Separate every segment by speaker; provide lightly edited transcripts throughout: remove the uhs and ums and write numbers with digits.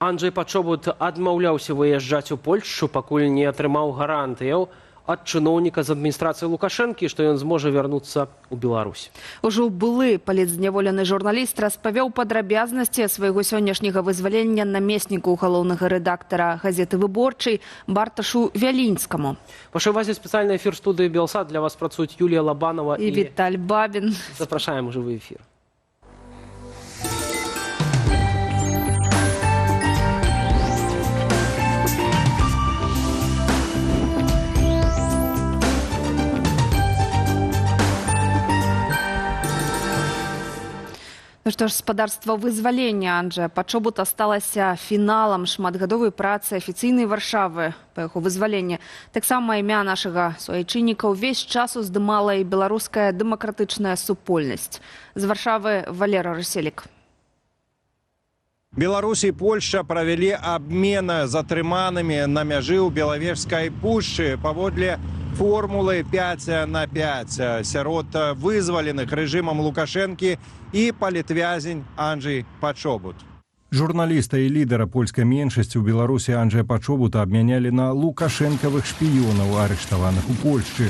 Speaker 1: Анджэй Пачобут адмаўляўся выязджаць у Польшчу, пакуль не атрымаў гарантыяў ад чыноўніка з адміністрацыі Лукашэнкі, што ён зможа вярнуцца ў Беларусь.
Speaker 2: Ужо былы палітзняволены журналіст распавёў падрабязнасці свайго сённяшняга вызвалення намесніку галоўнага рэдактара газеты «Выборчай» Барташу Вялінскаму.
Speaker 1: Вашай увазе спецыяльны эфір студыі «Белсат». Для вас працуюць Юлія Лабанова
Speaker 2: і Віталь Бабін.
Speaker 1: Запрашаем у жывы эфір.
Speaker 2: Ну што ж, спадарства вызвалення Анджэя Пачобута сталася фіналам шматгадовай працы афіцыйнай Варшавы па яго вызваленні. Таксама імя нашага суайчынніка ўвесь час уздымала і беларуская дэмакратычная супольнасць. З Варшавы Валера Рыселік.
Speaker 3: Беларусь и Польша провели обмен затрыманными на мяжы ў Белавежскай пушчы паводле формулы 5 на 5 сярод вызваленых рэжымам Лукашэнкі и палітвязень Анджэй Пачобут.
Speaker 4: Журналіста і лідара польскай меншасці ў Беларусі Анджэя Пачобута абмянялі на лукашэнкавых шпіёнаў, арыштаваных у Польшчы.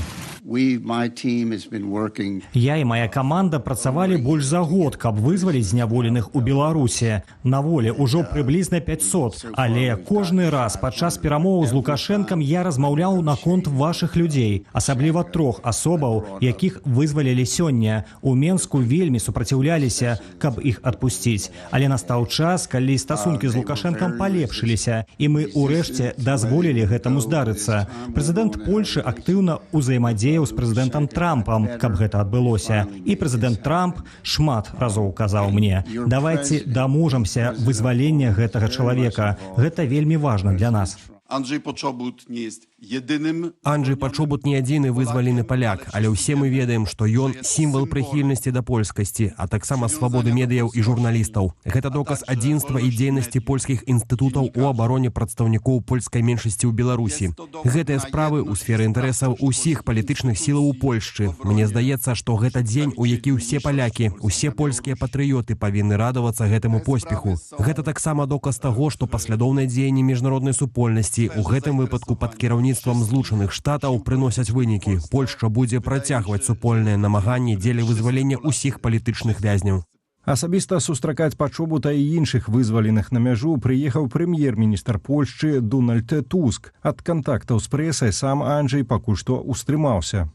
Speaker 5: Я і моя каманда працавалі больш за год, каб вызваліць зняволеных у Беларусі. На волі ўжо прыблізна 500, але кожны раз падчас перамоваў з Лукашэнкам я размаўляў наконт вашых людзей, асабліва 3 асобаў, якіх вызвалілі сёння. У Менску вельмі супраціўляліся, каб іх адпусціць. Але настаў час, калі стасункі з Лукашэнкам палепшыліся, і мы ўрэшце дазволілі гэтаму здарыцца. Прэзідэнт Польшы актыўна ўзаемадзеяў з прэзідэнтам Трампам, каб гэта адбылося. І прэзідэнт Трамп шмат разоў казаў мне: давайце даможамся вызвалення гэтага чалавека. Гэта вельмі важна для нас.
Speaker 6: Анджэй Пачобут не есть единым.
Speaker 7: Анджэй Пачобут не адзіны вызвалены паляк, але ўсе мы ведаем, што ён сімвал прыхільнасці да польскасці, а таксама свабоды медыяў і журналістаў. Гэта доказ адзінства і дзейнасці польскіх інстытутаў у абароне прадстаўнікоў польскай меншасці ў Беларусі. Гэтыя справы ў сферы інтарэсаў усіх палітычных сілаў у Польшчы. Мне здаецца, што гэта дзень, у які ўсе палякі, усе польскія патрыёты павінны радавацца гэтаму поспеху. Гэта таксама доказ таго, што паслядоўныя дзеянні міжнароднай супольнасці у гэтым выпадку пад кіраўніцтвам Злучаных Штатаў прыносяць вынікі. Польшча будзе працягваць супольныя намаганні дзеля вызвалення ўсіх палітычных вязняў.
Speaker 4: Асабіста сустракаць Пачобута і іншых вызваленых на мяжу прыехаў прэм'ер-міністр Польшчы Дональд Туск. Ад кантактаў з прэсай сам Анджэй пакуль што ўстрымаўся.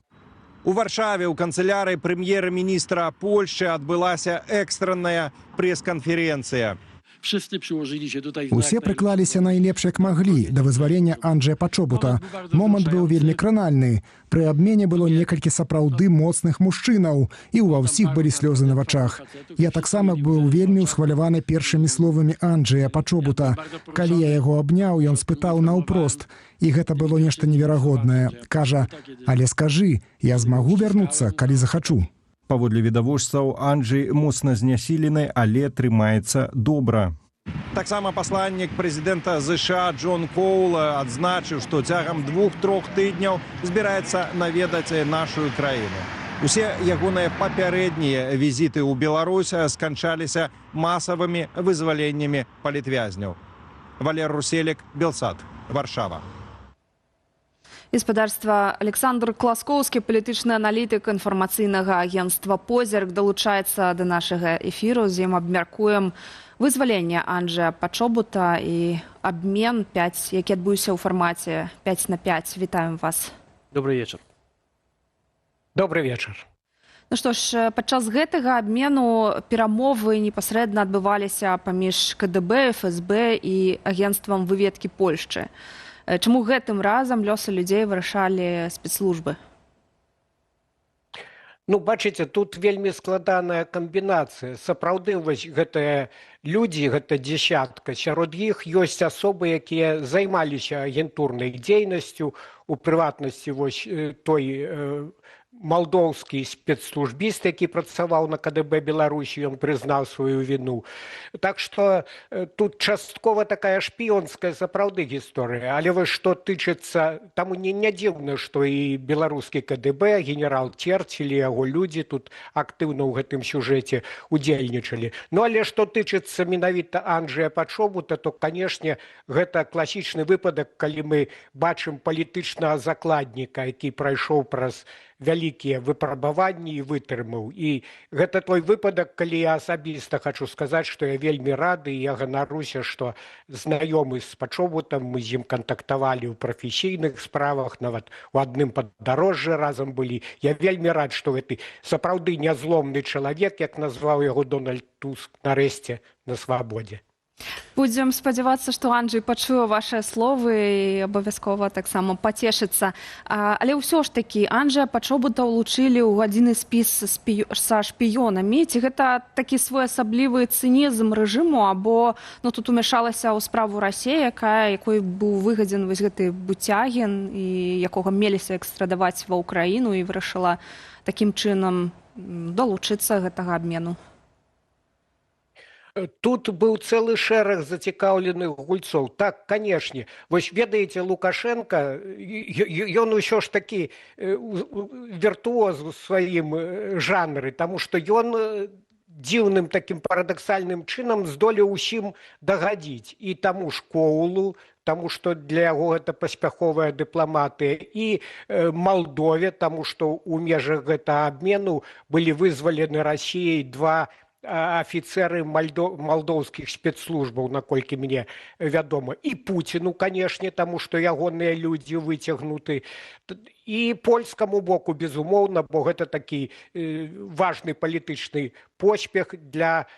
Speaker 3: У Варшаве ў канцылярыі прэм'ер-міністра Польшчы адбылася экстранная прэс-канферэнцыя.
Speaker 8: Усе прыклаліся найлепш як маглі да вызвалення Анджэя Пачобута. Момант быў вельмі кранальны. Пры абмене было некалькі сапраўды моцных мужчынаў, і ва ўсіх былі слёзы на вачах. Я таксама быў вельмі ўсхваляваны першымі словамі Анджэя Пачобута. Калі я яго абняў, ён спытаў наўпрост, і гэта было нешта неверагоднае. Кажа: «Але скажы, я змагу вярнуцца, калі захачу».
Speaker 4: Паводле відавочцаў, Анджэй моцна знясілены, але трымаецца добра.
Speaker 3: Таксама пасланнік прэзідэнта ЗША Джон Коул адзначыў, што цягам 2-3 тыдняў збіраецца наведаць нашу краіну. Усе ягоныя папярэднія візіты ў Беларусь сканчаліся масавымі вызваленнямі палітвязняў. Валер Руселік, Белсат, Варшава.
Speaker 2: Гаспадарства Александр Класкоўскі, палітычны аналітык інфармацыйнага агенцтва «Позірк», далучаецца да нашага эфіру. З ім абмяркуем вызваленне Анджэя Пачобута і абмен 5, які адбыўся ў фармаце 5 на 5. Вітаем вас.
Speaker 1: Добрый вечар.
Speaker 9: Добрый вечар.
Speaker 2: Ну што ж, падчас гэтага абмену перамовы непасрэдна адбываліся паміж КДБ, ФСБ і агенцтвам выведкі Польшчы. Чаму гэтым разам лёсы людзей вырашалі спецслужбы?
Speaker 9: Ну, бачыце, тут вельмі складаная камбінацыя. Сапраўды, вось гэтыя людзі, гэта дзясятка. Сярод іх ёсць асобы, якія займаліся агентурнай дзейнасцю, у прыватнасці вось той малдоўскі спецслужбіст, які працаваў на КДБ Беларусі, ён прызнаў сваю віну. Так што тут часткова такая шпіёнская сапраўды гісторыя. Але вось што тычыцца, таму не дзіўна, што і беларускі КДБ, генерал Церцель і яго людзі тут актыўна ў гэтым сюжэце удзельнічалі. Ну але што тычыцца менавіта Анджэя Пачобута, то, канешне, гэта класічны выпадак, калі мы бачым палітычнага закладніка, які прайшоў праз вялікія выпрабаванні і вытрымаў. І гэта той выпадак, калі я асабіста хочу сказаць, што я вельмі рады і я ганаруся, што знаёмы з Пачобутам, мы з ім кантактавалі ў прафесійных справах, нават у адным падарожжы разам былі. Я вельмі рад, што гэты сапраўды нязломны чалавек, як назваў яго Дональд Туск, нарэшце на свабодзе.
Speaker 2: Будзем спадзявацца, што Анджэй пачуе вашыя словы і абавязкова таксама пацешыцца. Але ўсё ж такі Анджэя Пачобута ўлучылі ў адзіны спіс са шпіёнамі. Ці гэта такі своеасаблівы цынізм рэжыму, або тут умяшалася ў справу Расія, якой быў выгадзен вось гэты Буцягін, і якога меліся экстрадаваць ва ўкраіну, і вырашыла такім чынам далучыцца гэтага абмену?
Speaker 9: Тут быў цэлы шэраг зацікаўленых гульцоў. Так, канешне. Вось ведаеце, Лукашенко, ён усё ж такі віртуоз у сваім жанры, таму што ён дзіўным такім парадаксальным чынам здолеў усім дагадзіць. І таму ж Коулу, таму што для яго гэта паспяховая дыпламатыя, і Малдове, таму што ў межах гэтага абмену былі вызвалены Расіяй два афіцеры малдоўскіх спецслужбаў, наколькі мне вядома, і Пуціну, канешне, таму што ягоныя людзі выцягнуты, і польскаму боку, безумоўна, бо гэта такі важны палітычны поспех для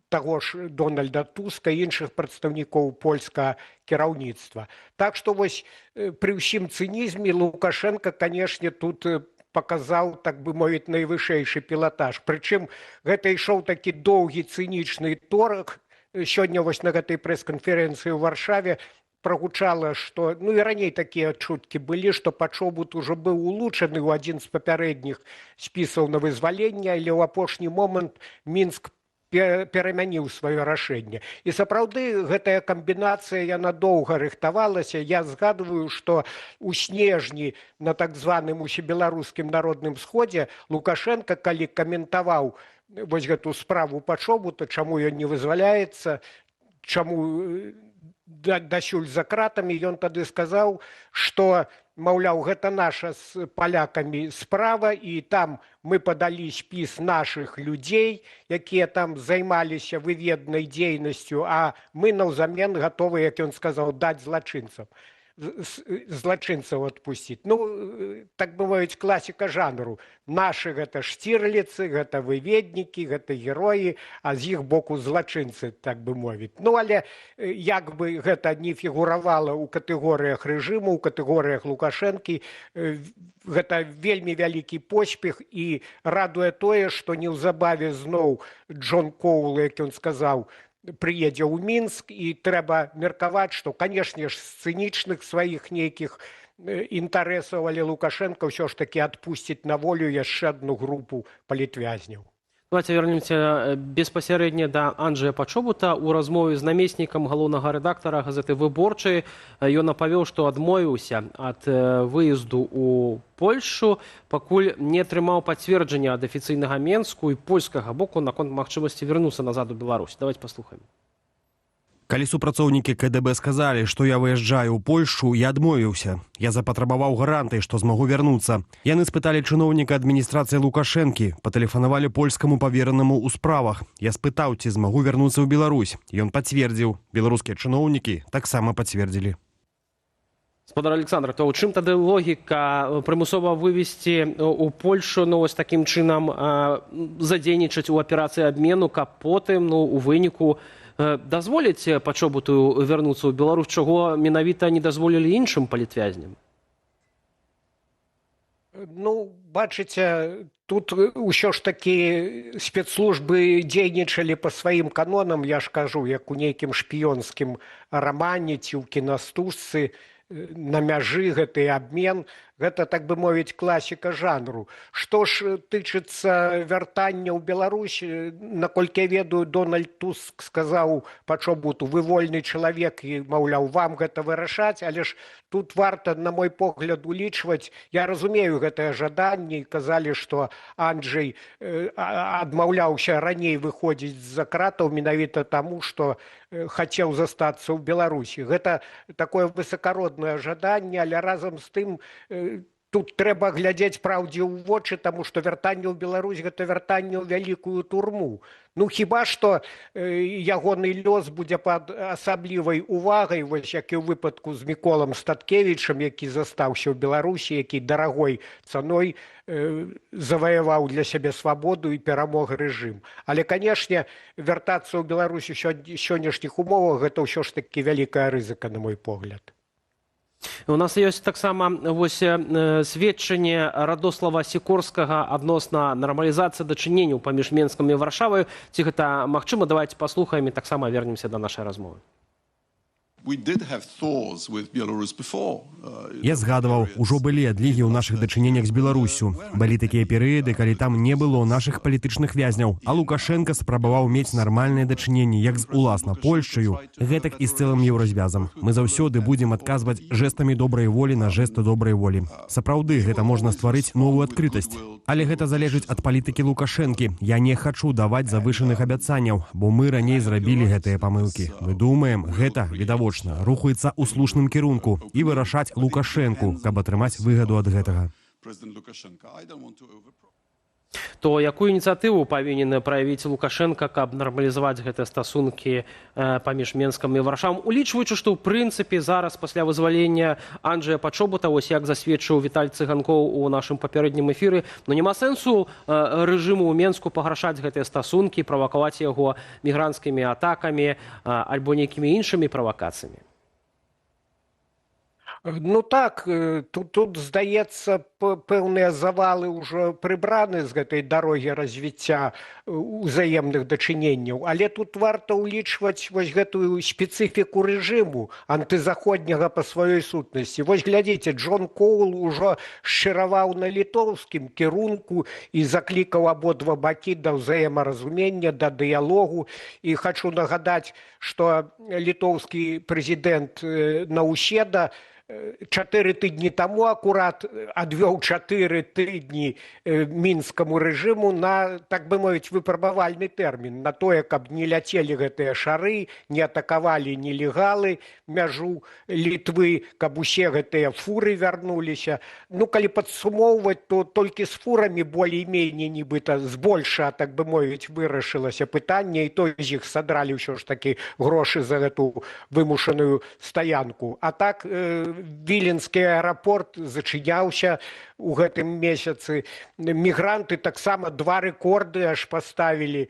Speaker 9: таго ж Дональда Туска і іншых прадстаўнікоў польскага кіраўніцтва. Так што вось пры ўсім цынізме Лукашенко, канешне, тут паказаў, так бы мовіць, найвышэйшы пілатаж. Прычым гэта ішоў такі доўгі цынічны торг. Сёння вось на гэтай прэс-канферэнцыі ў Варшаве прагучала, што, і раней такія чуткі былі, што Пачобут ужо быў улучаны ў адзін з папярэдніх спісаў на вызваленне, але ў апошні момант Мінск перамяніў сваё рашэнне. І сапраўды гэтая камбінацыя, яна доўга рыхтавалася. Я згадваю, што ў снежні на так званым усебеларускім народным сходзе Лукашенко, калі каментаваў вось гэту справу Пачобута, чаму ён не вызваляецца, чаму дасюль за кратамі, ён тады сказаў, што маўляў, гэта наша з палякамі справа, і там мы падалі спіс нашых людзей, якія там займаліся выведнай дзейнасцю, а мы наўзамен гатовы, як ён сказаў, даць злачынцаў адпусціць. Так бы мовіць, класіка жанру. Нашы гэта штірліцы, гэта выведнікі, гэта героі, а з іх боку злачынцы, так бы мовіць. Але як бы гэта не фігуравала ў катэгорыях рэжыму, ў катэгорыях Лукашэнкі, гэта вельмі вялікі поспех, і радуе тое, што неўзабаве зноў Джон Коул, як ён сказаў, прыедзе ў Мінск, і трэба меркаваць, што, канешне ж, з цынічных сваіх нейкіх інтарэсаў, але Лукашенко ўсё ж такі адпусціць на волю яшчэ адну групу палітвязняў.
Speaker 1: Давайте вернемся безпасярэдня да Анджэя Пачобута. У размове з намеснікам галоўнага рэдактара газеты «Выборчай» ён апавёў, што адмовіўся ад выезду ў Польшу, пакуль не атрымаў пацверджання ад афіцыйнага Менску і польскага боку наконт магчымасці вярнуцца назад у Беларусь. Давайте паслухаем.
Speaker 7: Калі супрацоўнікі КДБ сказалі, што я выязджаю ў Польшу, я адмовіўся. Я запатрабаваў гарантый, што змагу вярнуцца. Яны спыталі чыноўніка адміністрацыі Лукашэнкі, патэлефанавалі польскаму паверанаму ў справах. Я спытаў, ці змагу вярнуцца ў Беларусь. Ён пацвердзіў. Беларускія чыноўнікі таксама пацвердзілі.
Speaker 1: Спадар Александр, то ў чым тады логіка прымусова вывезці ў Польшу, вось такім чынам задзейнічаць у аперацыі абмену, каб потым, у выніку дазволіць Пачобуту вярнуцца ў Беларусь, чаго менавіта не дазволілі іншым палітвязням?
Speaker 9: Бачыце, тут ўсё ж такі спецслужбы дзейнічалі па сваім канонам, я ж кажу, як у нейкім шпіёнскім рамане ці ў кінастужцы. на мяжы, гэты абмен, гэта, так бы мовіць, класіка жанру. Што ж тычыцца вяртання ў Беларусь, наколькі я ведаю, Дональд Туск сказаў Пачобуту: вы вольны чалавек, і, маўляў, вам гэта вырашаць, але ж тут варта, на мой погляд, улічваць, я разумею гэтае жаданне, і казалі, што Анджэй адмаўляўся раней выходзіць з-за кратаў менавіта таму, што хацеў застацца ў Беларусі. Гэта такое высакароднае жаданне, але разам з тым тут трэба глядзець праўдзе ў вочы, таму што вяртанне ў Беларусь – гэта вяртанне ў вялікую турму. Ну, хіба што ягоны лёс будзе пад асаблівай увагай, вось як і ў выпадку з Міколам Статкевічам, які застаўся ў Беларусі, які дарагой цаной заваяваў для сябе свабоду і перамог рэжым. Але, канешне, вяртацца ў Беларусь у сённяшніх умовах – гэта ўсё ж такі вялікая рызыка, на мой погляд.
Speaker 1: У нас ёсць таксама сведчанне Радослава Сікорскага адносна нармалізацыі дачыненняў паміж Менскам і Варшавай. Ці гэта магчыма? Давайте паслухаем і таксама вернемся да нашай размовы.
Speaker 7: Я згадваў, ужо былі адлігі ў нашых дачыненнях з Беларусю. Былі такія перыяды, калі там не было нашых палітычных вязняў, а Лукашенко спрабаваў мець нармальныя дачыненні як з уласна Польшчаю, гэтак і з цэлым еўразвязам. Мы заўсёды будзем адказваць жэстамі добрай волі на жэсты добрай волі. Сапраўды, гэта можна стварыць новую адкрытасць. Але гэта залежыць ад палітыкі Лукашэнкі. Я не хачу даваць завышаных абяцанняў, бо мы раней зрабілі гэтыя памылкі. Мы думаем, гэта відавочна рухаецца ў слушным кірунку і вырашаць Лукашэнку, каб атрымаць выгаду ад гэтага.
Speaker 1: То якую ініцыятыву павінен праявіць Лукашенко, каб нармалізаваць гэтыя стасункі паміж Менскам і Варшавам, улічваючы, што ў прынцыпе зараз пасля вызвалення Анджэя Пачобута, вось як засведчыў Віталь Цыганкоў у нашым папярэднім эфіры, ну няма сэнсу рэжыму ў Менску пагаршаць гэтыя стасункі, правакаваць яго мігранцкімі атакамі альбо нейкімі іншымі правакацыямі.
Speaker 9: Ну так, тут здаецца, пэўныя завалы ўжо прыбраны з гэтай дарогі развіцця ўзаемных дачыненняў, але тут варта ўлічваць вось гэтую спецыфіку рэжыму антызаходняга па сваёй сутнасці. Вось глядзіце, Джон Коул ужо шчыраваў на літоўскім кірунку і заклікаў абодва бакі да ўзаемаразумення, да дыялогу. І хачу нагадаць, што літоўскі прэзідэнт Наўседа 4 тыдні таму акурат адвёў 4 тыдні мінскаму рэжыму на, так бы мовіць, выпрабавальны тэрмін, на тое, каб не ляцелі гэтыя шары, не атакавалі нелегалы мяжу Літвы, каб усе гэтыя фуры вярнуліся. Ну, калі падсумоўваць, то толькі з фурамі болей-меней нібыта збольша, так бы мовіць, вырашылася пытанне, і то з іх садралі ўсё ж такі грошы за гэту вымушаную стаянку. А так Віленскі аэрапорт зачыняўся у гэтым месяцы. Мігранты таксама 2 рэкорды аж паставілі,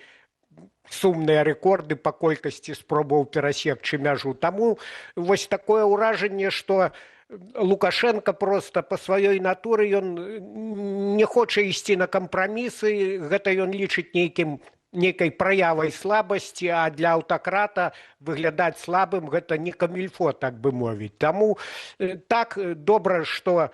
Speaker 9: сумныя рэкорды па колькасці спробаў перасекчы мяжу. Таму вось такое ўражанне, што Лукашенко просто па сваёй натуры ён не хоча ісці на кампрамісы, гэта ён лічыць нейкай праявай слабасці, а для аўтакрата выглядаць слабым гэта не камільфо, так бы мовіць. Таму так добра, што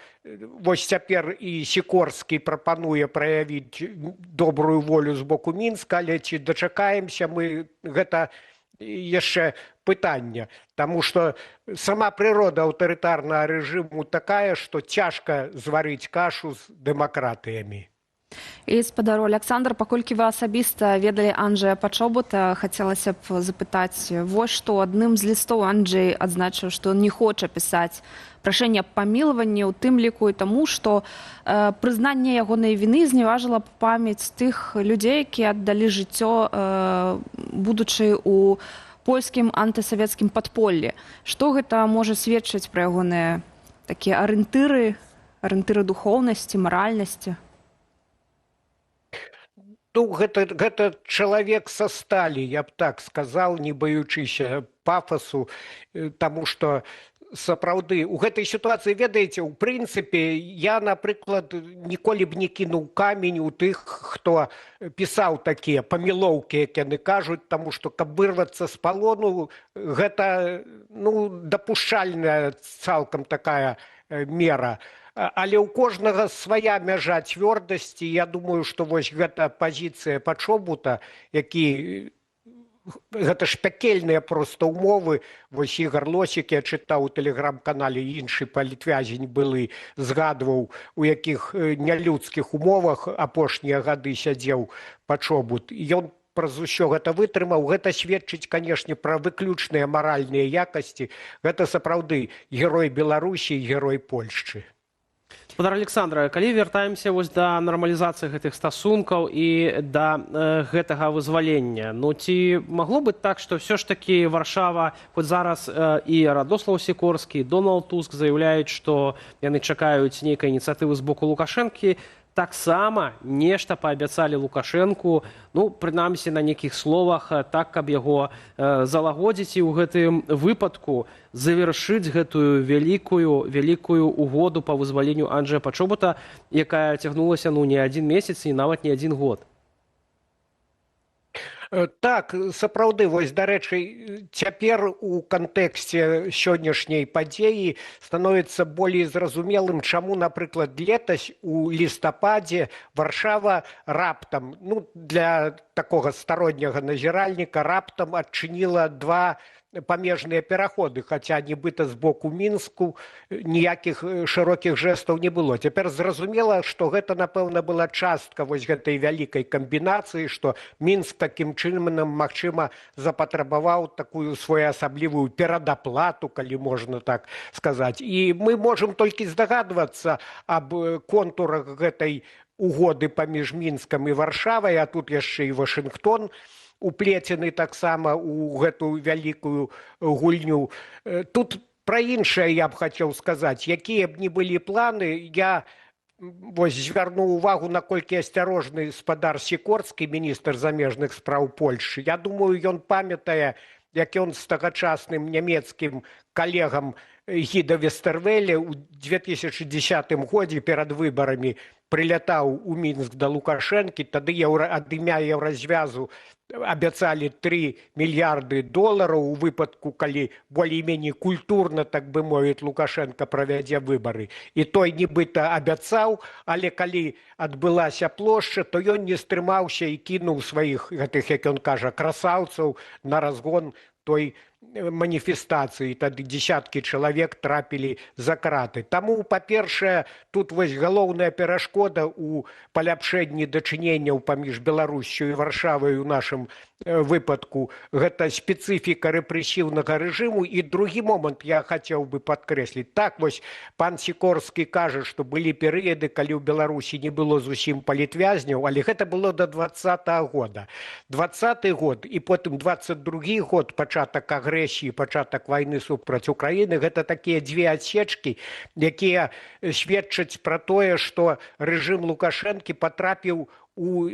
Speaker 9: вось цяпер і Сікорскі прапануе праявіць добрую волю з боку Мінска, але ці дачакаемся мы, гэта яшчэ пытанне. Таму што сама прырода аўтарытарнага рэжыму такая, што цяжка зварыць кашу з дэмакратыямі.
Speaker 2: І спадару Александр, паколькі вы асабіста ведалі Анджэя Пачобута, хацелася б запытаць вось што. Адным з лістоў Анджэй адзначыў, што он не хоча пісаць прашэнне аб памілаванні, у тым ліку і таму, што прызнанне ягонай віны зневажыла б памяць тых людзей, якія аддалі жыццё, будучы у польскім антысавецкім падполлі. Што гэта можа сведчыць пра ягоныя такія арыентыры духоўнасці, маральнасці?
Speaker 9: Ну, гэта чалавек са сталі, я б так сказал, не баючыся пафасу, таму што сапраўды у гэтай сітуацыі, ведаеце, у прынцыпе я, напрыклад, ніколі б не кінуў камень у тых, хто пісаў такія памілоўкі, як яны кажуць, таму што каб вырвацца з палону, гэта дапушчальная цалкам такая мера. Але ў кожнага свая мяжа цвёрдасці. Я думаю, што вось гэта пазіцыя Пачобута, які гэта ж пякельныя проста ўмовы. Вось Ігар Лосік, я чытаў у тэлеграм-канале, іншы палітвязень былы, згадваў, у якіх нялюдскіх умовах апошнія гады сядзеў Пачобут. Ён праз усё гэта вытрымаў. Гэта сведчыць, канешне, пра выключныя маральныя якасці. Гэта сапраўды герой Беларусі і герой Польшчы.
Speaker 1: Гаспадар Александра, калі вяртаемся вось да нармалізацыі гэтых стасункаў і да гэтага вызвалення, ці магло быць так, што ўсё ж такі Варшава, хоць зараз і Радослаў Сікорскі, і Дональд Туск заяўляюць, што яны чакаюць нейкай ініцыятывы з боку Лукашэнкі, таксама нешта паабяцалі Лукашэнку, прынамсі на нейкіх словах, так, каб яго залагодзіць і ў гэтым выпадку завяршыць гэтую вялікую угоду па вызваленню Анджэя Пачобута, якая цягнулася не адзін месяц і нават не адзін год.
Speaker 9: Так, сапраўды, вось, дарэчы, цяпер у кантэксце сённяшняй падзеі становіцца болей зразумелым, чаму, напрыклад, летась у лістападзе Варшава раптам, для такога старонняга назіральніка, раптам адчыніла два памежныя пераходы, хаця нібыта з боку Мінску ніякіх шырокіх жэстаў не было. Цяпер зразумела, што гэта, напэўна, была частка вось гэтай вялікай камбінацыі, што Мінск такім чынам, магчыма, запатрабаваў такую своеасаблівую перадаплату, калі можна так сказаць. І мы можам толькі здагадвацца аб контурах гэтай угоды паміж Мінскам і Варшавай, а тут яшчэ і Вашынгтон уплецены таксама ў гэтую вялікую гульню. Тут пра іншае я б хацеў сказаць. Якія б ні былі планы, я вось звярнуў увагу, наколькі асцярожны спадар Сікорскі, міністр замежных спраў Польшчы. Я думаю, ён памятае, як ён з тагачасным нямецкім калегам Гіда Вестэрвеле ў 2010 годзе перад выбарамі прылятаў у Мінск да Лукашэнкі, тады ад імя Еўразвязу абяцалі $3 мільярды у выпадку, калі болей-меней культурна, так бы мовіць, Лукашенко правядзе выбары. І той нібыта абяцаў, але калі адбылася плошча, то ён не стрымаўся і кінуў сваіх гэтых, як ён кажа, красаўцаў на разгон той маніфестацыі. Тады дзесяткі чалавек трапілі за краты. Таму, па-першае, тут вось галоўная перашкода ў паляпшэнні дачыненняў паміж Беларуссю і Варшавай у нашым выпадку. Гэта спецыфіка рэпрэсіўнага рэжыму. І другі момант я хацеў бы падкрэсліць. Так, вось пан Сікорскі кажа, што былі перыяды, калі ў Беларусі не было зусім палітвязняў, але гэта было до 20-го года. 20-й год і потым 22-й год, пачатак агрэсіі, пачатак вайны супраць Украіны, гэта такія дзве адсечкі, якія сведчаць пра тое, што рэжым Лукашэнкі патрапіў у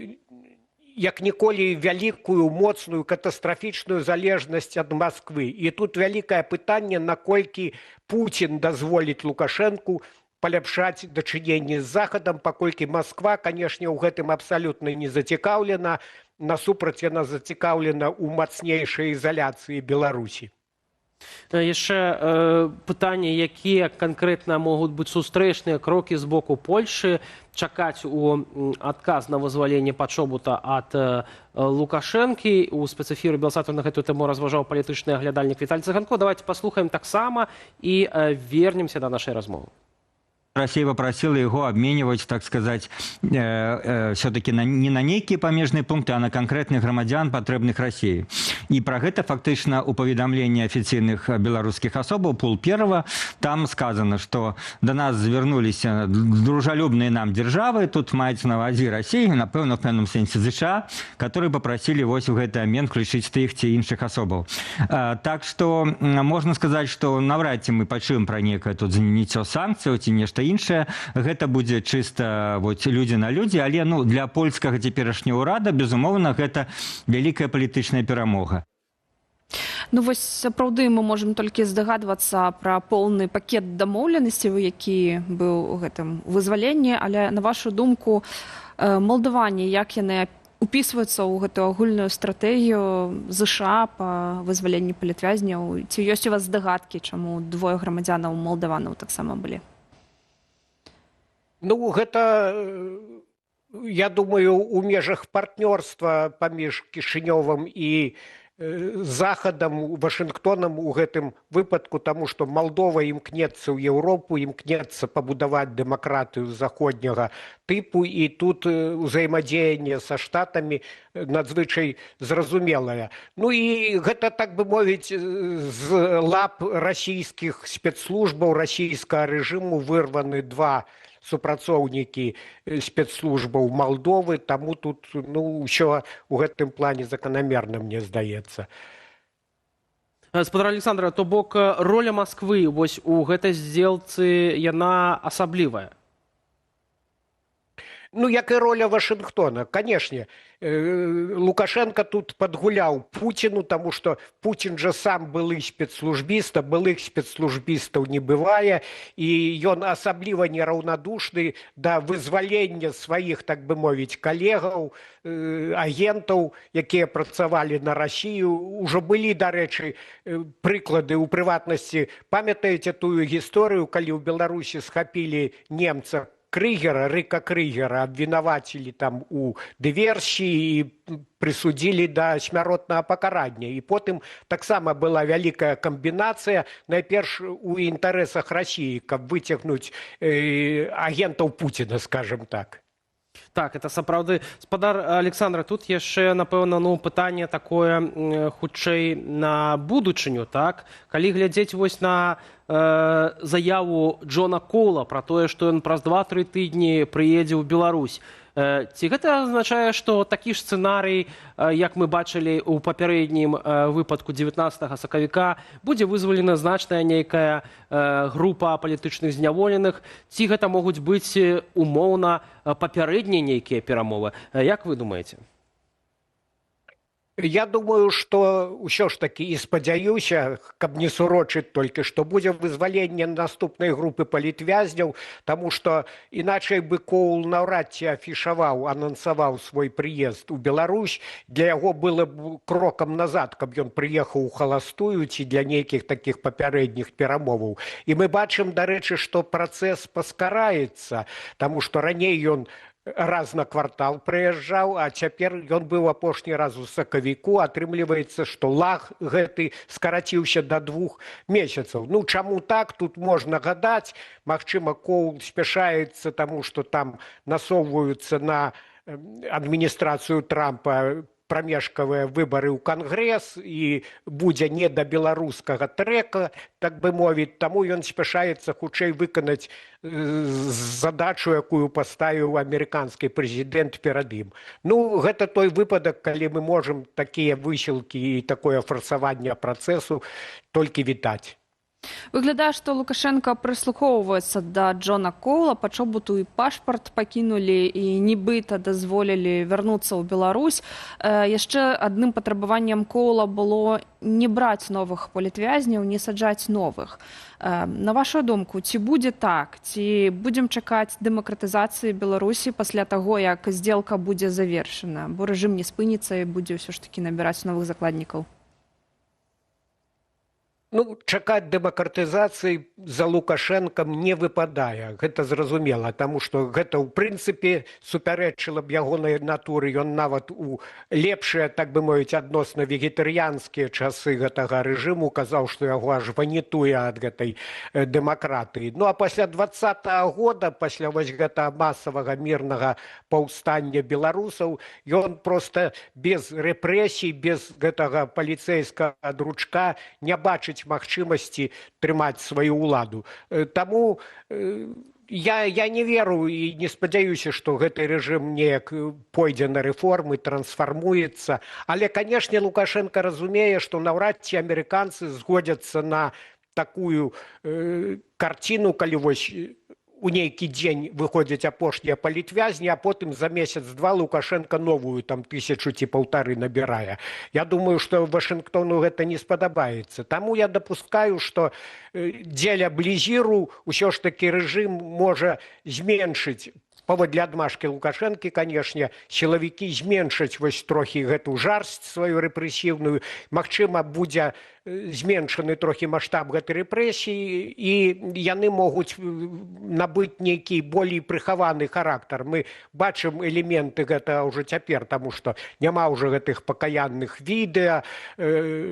Speaker 9: як ніколі вялікую, моцную, катастрафічную залежнасць ад Масквы. І тут вялікае пытанне, наколькі Пуцін дазволіць Лукашэнку паляпшаць дачыненні з Захадам, паколькі Масква, канешне, у гэтым абсалютна не зацікаўлена, насупраць яна зацікаўлена ў мацнейшай ізаляцыі Беларусі.
Speaker 1: Яшчэ пытанне, якія канкрэтна могуць быць сустрэчныя крокі з боку Польшчы, чакаць у адказ на вызваленне Пачобута ад Лукашэнкі. У спецэфіры Белсату на гэтую тэму разважаў палітычны аглядальнік Віталій Цыганко. Давайте паслухаем таксама і вернемся да нашай размовы.
Speaker 10: Россия попросила его обменивать, так сказать, все-таки не на некие памежные пункты, а на конкретных громадян, потребных России. И про это фактично у поведомления официальных белорусских особов, пул первого, там сказано, что до нас завернулись дружелюбные нам державы, тут мається на увазі России, напевно, в певном сенсі США, которые попросили вось в этот момент включить тих ці інших особов. Так что можно сказать, что навряд ли мы почуем про некое тут заняття санкций, ці нечто іншае. Гэта будзе чыста людзі на людзі, але для польскага цяперашняга ўрада, безумоўна, гэта вялікая палітычная перамога.
Speaker 2: Вось сапраўды мы можам толькі здагадвацца пра поўны пакет дамоўленасцяў, які быў у гэтым вызваленні, але на вашу думку, малдаване, як яны упісваюцца ў гэтую агульную стратэгію ЗША па вызваленні палітвязняў? Ці ёсць у вас здагадкі, чаму двое грамадзянаў малдаванаў таксама былі?
Speaker 9: Гэта, я думаю, у межах партнёрства паміж Кішынёвым і Захадам, Вашынгтонам у гэтым выпадку, таму што Малдова імкнецца ў Еўропу, імкнецца пабудаваць дэмакратыю заходняга тыпу, і тут узаемадзеянне са штатамі надзвычай зразумелае. І гэта, так бы мовіць, з лап расійскіх спецслужбаў, расійскага рэжыму вырваны два супрацоўнікі спецслужбаў Малдовы, таму тут ўсё ў гэтым плане заканамерна, мне здаецца.
Speaker 1: Спадар Александра, то бок роля Масквы вось у гэтай здзелцы яна асаблівая?
Speaker 9: Як і роля Вашынгтона, канешне. Лукашенко тут падгуляў Пуціну, таму што Пуцін жа сам былы спецслужбіст, а былых спецслужбістаў не бывае, і ён асабліва нераўнадушны да вызвалення сваіх, так бы мовіць, калегаў, агентаў, якія працавалі на Расію. Ужо былі, дарэчы, прыклады ў прыватнасці. Памятаеце тую гісторыю, калі ў Беларусі схапілі немца Крыгера, Рыка Крыгера, абвінавацілі там у дыверсіі і прысудзілі да смяротнага пакарання. І потым таксама была вялікая камбінацыя, найперш у інтарэсах Расіі, каб выцягнуць агентаў Пуціна, скажем так.
Speaker 1: Так, это сапраўды. Спадар Александра, тут яшчэ, напэўна, пытанне такое хутчэй на будучыню, так? Калі глядзець вось на заяву Джона Коула пра тое, што ён праз 2-3 тыдні прыедзе ў Беларусь, ці гэта азначае, што такі ж сцэнарый, як мы бачылі ў папярэднім выпадку 19 сакавіка, будзе вызвалена значная нейкая група палітычных зняволеных, ці гэта могуць быць умоўна папярэднія нейкія перамовы? Як вы думаеце?
Speaker 9: Я думаю, што ўсё ж такі і спадзяюся, каб не сурочыць толькі, што будзе вызваленне наступнай групы палітвязняў, таму што іначай бы Коул наўрад ці афішаваў, анансаваў свой прыезд у Беларусь. Для яго было б крокам назад, каб ён прыехаў у халастую ці для нейкіх такіх папярэдніх перамоваў. І мы бачым, дарэчы, што працэс паскараецца, таму што раней ён раз на квартал прыязджаў, а цяпер ён быў апошні раз у сакавіку. Атрымліваецца, што лаг гэты скараціўся да 2 месяцаў. Чаму так? Тут можна гадаць. Магчыма, Коул спяшаецца, таму што там насоўваюцца на адміністрацыю Трампа прамежкавыя выбары ў Кангрэс, і будзе не да беларускага трэка, так бы мовіць. Таму ён спяшаецца хутчэй выканаць задачу, якую паставіў амерыканскі прэзідэнт перад ім. Гэта той выпадак, калі мы можам такія высілкі і такое фарсаванне працэсу толькі вітаць.
Speaker 2: Выглядае, што Лукашенко прыслухоўваецца да Джона Коула, пачобуту і пашпарт пакінулі і нібыта дазволілі вярнуцца ў Беларусь. Яшчэ адным патрабаваннем Коула было не браць новых палітвязняў, не саджаць новых. На вашу думку, ці будзе так? Ці будзем чакаць дэмакратызацыі Беларусі пасля таго, як здзелка будзе завершана? Бо рэжым не спыніцца і будзе ўсё ж такі набіраць новых закладнікаў.
Speaker 9: Чакаць дэмакратызацыі за Лукашэнкам не выпадае. Гэта зразумела, таму што гэта, ў прынцыпе, супярэчыла б ягонай натуры. Ён нават у лепшыя, так бы мовіць, адносна вегетарыянскія часы гэтага рэжыму казаў, што яго аж ванітуе ад гэтай дэмакратыі. А пасля 20-го года, пасля вось гэтага масавага мірнага паўстання беларусаў, ён проста без рэпрэсій, без гэтага паліцэйскага дручка не бачыць магчымасці трымаць сваю ўладу. Таму я не веру і не спадзяюся, што гэты рэжым неяк пойдзе на рэформы, трансфармуецца. Але, канешне, Лукашенко разумее, што наўрад ці амерыканцы згодзяцца на такую карціну, калі вось у нейкі дзень выходзяць апошнія палітвязні, а потым за месяц-два Лукашенко новую там 1000 ці 1,5 набірае. Я думаю, што Вашынгтону гэта не спадабаецца. Таму я дапускаю, што дзеля блізіру ўсё ж такі рэжым можа зменшыць, паводле адмашкі Лукашэнкі, канешне, сілавікі зменшаць вось трохі гэту жарсць сваю рэпрэсіўную. Магчыма, будзе зменшаны трохі маштаб гэтай рэпрэсіі, і яны могуць набыць нейкі болей прыхаваны характар. Мы бачым элементы гэтага ўжо цяпер, таму што няма ўжо гэтых пакаянных відэа,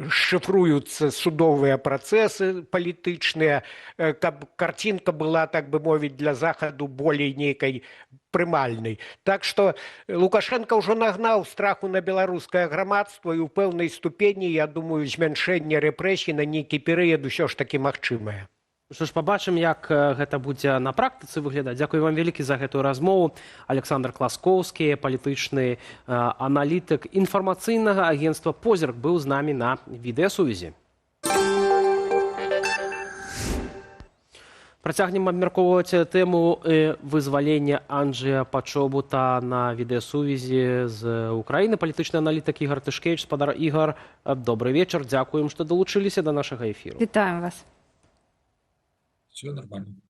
Speaker 9: шыфруюцца судовыя працэсы палітычныя, каб карцінка была, так бы мовіць, для захаду болей нейкай прымальнай. Так што Лукашенко ўжо нагнаў страху на беларускае грамадства, і ў пэўнай ступені, я думаю, змяншэнне рэпрэсій на нейкі перыяд усё ж такі магчымае.
Speaker 1: Што ж, пабачым, як гэта будзе на практыцы выглядаць. Дзякую вам вялікі за гэтую размову. Александр Класкоўскі, палітычны аналітык інфармацыйнага агенцтва «Позірк», быў з намі на відэасувязі. Працягнем абмяркоўваць тэму вызвалення Анджэя Пачобута на відэасувязі з Украіны. Палітычны аналітык Ігор Тышкевіч. Спадар Ігор, добрый вечар. Дзякуем, што далучыліся да нашага эфіру.
Speaker 2: Вітаем вас.
Speaker 11: Все нормально.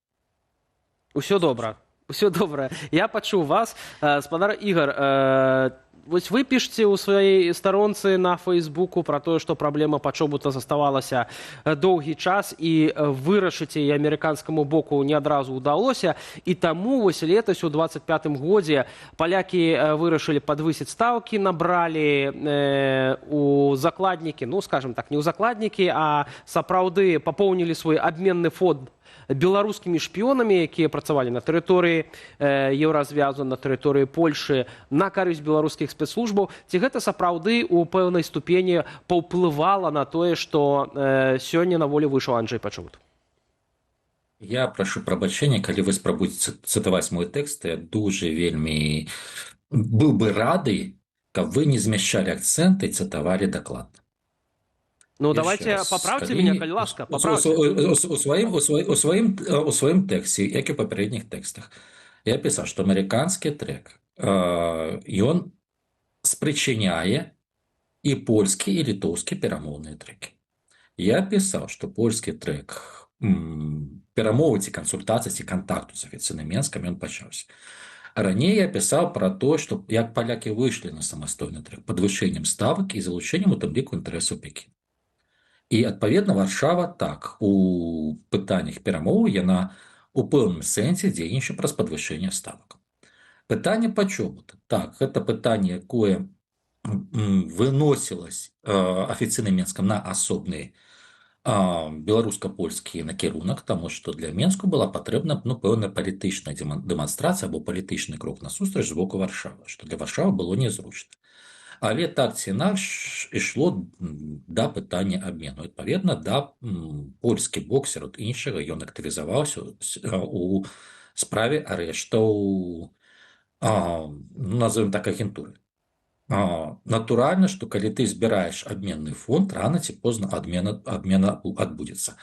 Speaker 1: Усё добра. Усё добра. Я пачуў вас. Спадар Ігор, вось вы пішце ў сваёй старонцы на Фейсбуку пра тое, што праблема Пачобута заставалася доўгі час, і вырашыць яе амерыканскаму боку не адразу ўдалося, і таму вось летась у 25-м годзе палякі вырашылі падвысіць стаўкі, набралі у закладнікі, ну, скажем так, не ў закладнікі, а сапраўды папоўнілі свой абменны фонд беларускімі шпіёнамі, якія працавалі на тэрыторыі Еўразвязу, на тэрыторыі Польшы, на карысць беларускіх спецслужбаў. Ці гэта сапраўды ў пэўнай ступені паўплывала на тое, што сёння на волю выйшаў Анджэй Пачобут?
Speaker 11: Я прашу прабачэння, калі вы спрабуеце цытаваць мой тэкст, я дуже вельмі быў бы рады, каб вы не змяшчалі акцэнты і цытавалі дакладна.
Speaker 1: Ну, давайте поправьте меня, калі ласка.
Speaker 11: У сваім тэксце, як і ў папярэдніх тэкстах, я пісаў, што амерыканскі трэк, ён спрычыняе і польскі, і літоўскі перамоўныя трэкі. Я пісаў, што польскі трэк перамовы ці кансультацыі ці кантакту з афіцыйным Менскам ён пачаўся. Раней я пісаў пра тое, што як палякі выйшлі на самастойны трэк падвышэннем ставак і залучэннем у тым ліку інтарэсаў Пекіна. І, адпаведна, Варшава так, у пытаннях перамовы яна у пэўным сэнсе дзейнічае праз падвышэнне ставак. Пытанне Пачобута. Так, гэта пытанне, якое выносілася афіцыйным Менскам на асобны беларуска-польскі накірунак, таму што для Менску была патрэбна пэўная палітычная дэманстрацыя або палітычны крок насустрач з боку Варшавы, што для Варшавы было незручна. Але так ці інакш ішло да пытання абмену. Адпаведна, да польскі бок сярод іншага ён актывізаваўся у справе арыштаў, назовем так, агентуры. Натуральна, што калі ты збіраеш абменны фонд, рана ці позна адмена адбудзецца.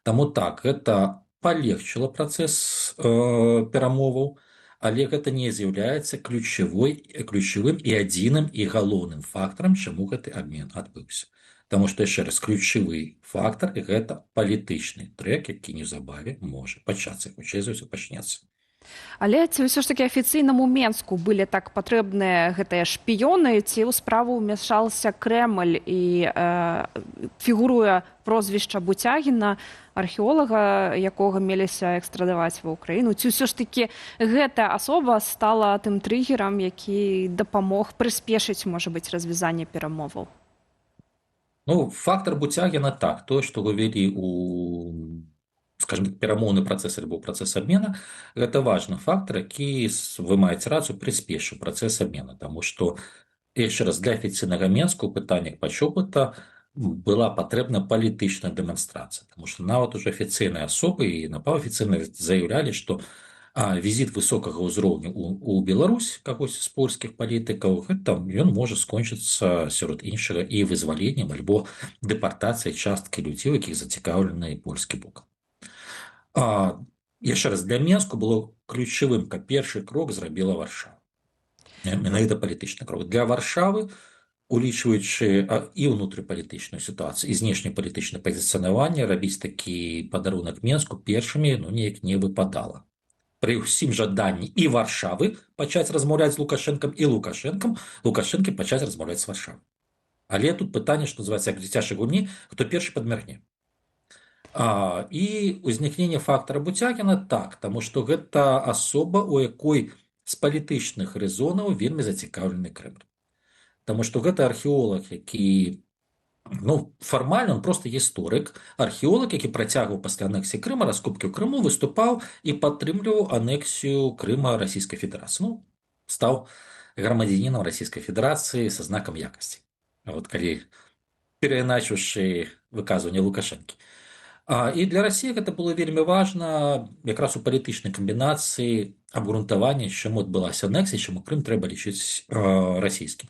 Speaker 11: Таму так, гэта палегчыла працэс перамоваў, але гэта не з'яўляецца ключавым і адзіным і галоўным фактарам, чаму гэты абмен адбыўся. Таму што, яшчэ раз, ключавы фактар – гэта палітычны трэк, які неўзабаве можа пачацца, хутчэй за ўсё пачнецца.
Speaker 2: Але ці ўсё ж такі афіцыйнаму Менску былі так патрэбныя гэтыя шпіёны, ці ў справу ўмяшаўся Крэмль і фігуруе прозвішча Буцягіна, археолага, якога меліся экстрадаваць ва Ўкраіну. Ці ўсё ж такі гэта асоба стала тым трыгерам, які дапамог прыспешыць, можа быць, развязанне перамоваў?
Speaker 11: Ну, фактар Буцягіна так, тое, што вывелі у, скажем так, перамоўны працэс альбо працэс абмена, гэта важны фактар, які, вы маеце рацыю, прыспешыў працэс абмена, таму што, яшчэ раз, для афіцыйнага Менску ў пытаннях Пачобута была патрэбна палітычная дэманстрацыя, таму што нават ужо афіцыйныя асобы і напаўафіцыйна заяўлялі, што візіт высокага ўзроўню у Беларусь кагось з польскіх палітыкаў, гэта ён можа скончыцца сярод іншага і вызваленнем альбо дэпартацыяй часткі людзей, якіх зацікаўлены польскі бок. яшчэ раз, для Менску было ключавым, каб першы крок зрабіла Варшава. Менавіта палітычны крок. Для Варшавы, улічваючы і ўнутрыпалітычную сітуацыю, і знешнепалітычнае пазіцыянаванне, рабіць такі падарунак Менску першымі неяк не выпадала. Пры ўсім жаданні і Варшавы пачаць размаўляць з Лукашэнкам, і Лукашэнкі пачаць размаўляць з Варшавай. Але тут пытанне, што называецца, як дзіцячай гульні, хто першы падмяргне. І ўзнікненне фактара Буцягіна так, таму што гэта асоба, у якой з палітычных рэзонаў вельмі зацікаўлены Крэмль. Таму што гэта археолог, які, фармальна он просто гісторык, археолог, які працягваў пасля анексіі Крыма, раскопкі ў Крыму, выступаў і падтрымліваў анексію Крыма Расійскай Федэрацыі. Стаў грамадзянінам Расійскай Федэрацыі са знакам якасці. Калі перайначыўшы выказванне Лукашэнкі. І для Расіі гэта было вельмі важна якраз у палітычнай камбінацыі абгрунтавання, чаму адбылася анексія, чаму Крым трэба лічыць расійскім.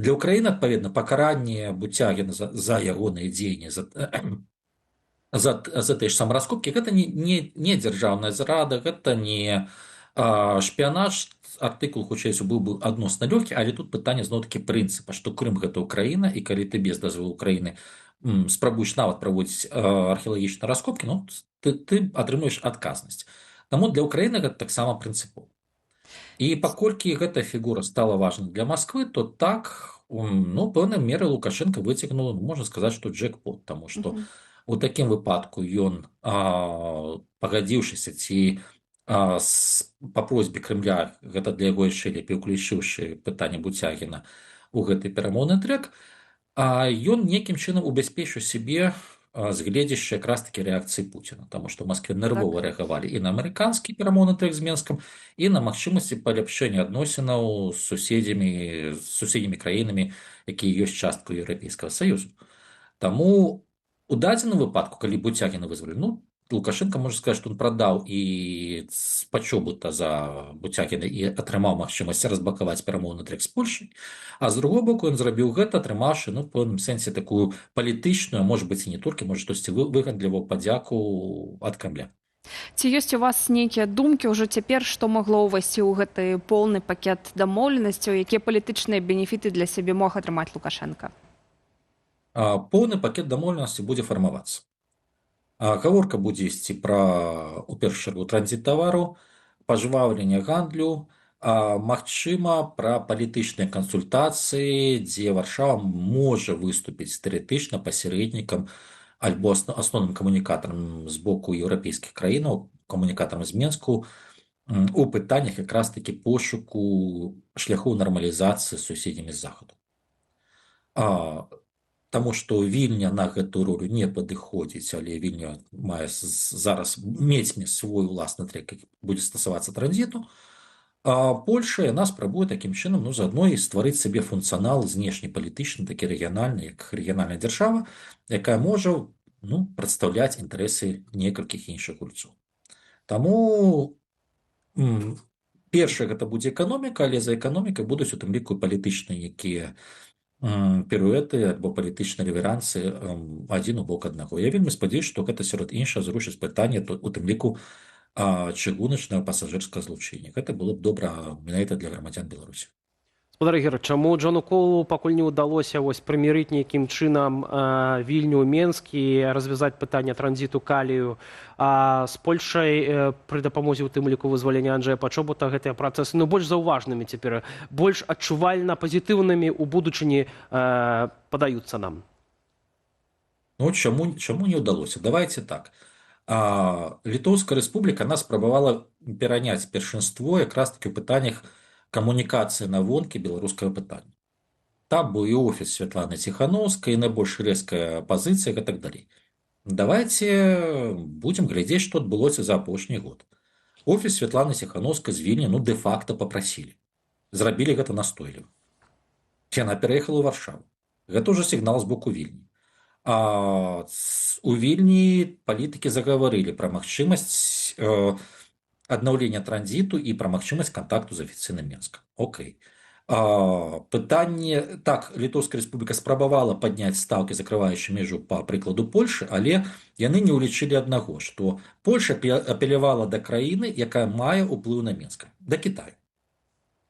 Speaker 11: Для Украіны, адпаведна, пакаранне Буцягіна за ягоныя дзеянні, за тыя ж самыя раскопкі, гэта не дзяржаўная зрада, гэта не шпіянаж. Артыкул, хутчэй, быў бы адносна лёгкі, але тут пытанне зноў-такі прынцыпа, што Крым гэта Украіна, і калі ты без дазволу Украіны спрабуеш нават праводзіць археалагічныя раскопкі, ты атрымуеш адказнасць. Таму для Украіны гэта таксама прынцыпова. І паколькі гэта фігура стала важна для Масквы, то так, пэўнай меры Лукашенко выцягнуў, можна сказаць, што джекпот, таму што у такім выпадку ён, пагадзіўшыся ці па просьбе Крымля, гэта для яго яшчэ лепей уключыўшы пытанне Буцягіна ў гэты перамоўны трэк, ён нейкім чынам убяспечыў сябе з гледзяшча якраз такі рэакцыі Пуціна, таму што ў Маскве нервова рэагавалі і на амерыканскі перамоўны трэк з Менскам, і на магчымасці паляпшэння адносінаў з суседнімі краінамі, якія ёсць часткай Еўрапейскага Саюзу. Таму у дадзеным выпадку, калі Буцягіна вызвалілі, Лукашенко можа сказаць, што он прадаў і пачобута за Буцягіна і атрымаў магчымасць разбакаваць перамоўны трэк з Польшай, а з другого боку ён зрабіў гэта, атрымаўшы, у пэўным сэнсе такую палітычную, можа быць, і не толькі, можа, штосьці выгандліваў падзяку ад Крамля.
Speaker 2: Ці ёсць у вас нейкія думкі ўжо цяпер, што магло ўвайсці ў гэты поўны пакет дамоўленасцяў, якія палітычныя бенефіты для сябе мог атрымаць Лукашенко?
Speaker 11: Поўны пакет дамоўленасці будзе фармавацца. Гаворка будзе ісці пра, у першую чаргу, транзіт тавару, пажваўленне гандлю, магчыма, пра палітычныя кансультацыі, дзе Варшава можа выступіць тэарэтычна пасярэднікам альбо асноўным камунікатарам з боку еўрапейскіх краінаў, камунікатарам з Менску, у пытаннях якраз такі пошуку шляхоў нармалізацыі з суседнімі з захаду. Таму што Вільня на гэтую ролю не падыходзіць, але Вільня мае зараз мець свой уласны трэк, які будзе стасавацца транзіту. Польша, яна спрабуе такім чынам, заадно і стварыць сабе функцыянал знешнепалітычны, такі рэгіянальны, як рэгіянальная дзяржава, якая можа прадстаўляць інтарэсы некалькіх іншых гульцоў. Таму першае гэта будзе эканоміка, але за эканомікай будуць у тым ліку палітычныя якія піруэты альбо палітычныя рэверансы адзін у бок аднаго. Я вельмі спадзяюся, што гэта сярод іншага зрушыць пытанне у тым ліку чыгуначнага пасажырскага злучэння. Гэта было б добра менавіта для грамадзян Беларусі.
Speaker 1: Спадар Ігор, чаму Джону Коулу пакуль не ўдалося прымірыць нейкім чынам Вільню, Менск і развязаць пытанне транзіту калію з Польшай пры дапамозе ў тым ліку вызвалення Анджэя Пачобута гэтыя працэсы больш заўважнымі цяпер, больш адчувальна пазітыўнымі ў будучыні падаюцца нам?
Speaker 11: Чаму не ўдалося? Давайце так. Літоўская рэспубліка нас спрабавала пераняць першынство якраз такі ў пытаннях камунікацыі на вонкі беларускага пытання. Там быў і офіс Святланы Ціхановскай, і найбольш рэзкая пазіцыя і так далей. Давайце будзем глядзець, што адбылося за апошні год. Офіс Святланы Ціхановскай з Вільні дэ-факта папрасілі. Зрабілі гэта настойліва. Яна пераехала ў Варшаву. Гэта ўжо сігнал з боку Вільні. У Вільні палітыкі загаварылі пра магчымасць аднаўлення транзіту і пра магчымасць кантакту з афіцыйным Менскам. Окей. Пытанне так літоўская рэспубліка спрабавала падняць стаўкі закрываючы межу па прыкладу Польшы, але яны не ўлічылі аднаго, што Польша апелявала да краіны, якая мае ўплыў на Мінска, да Китаю.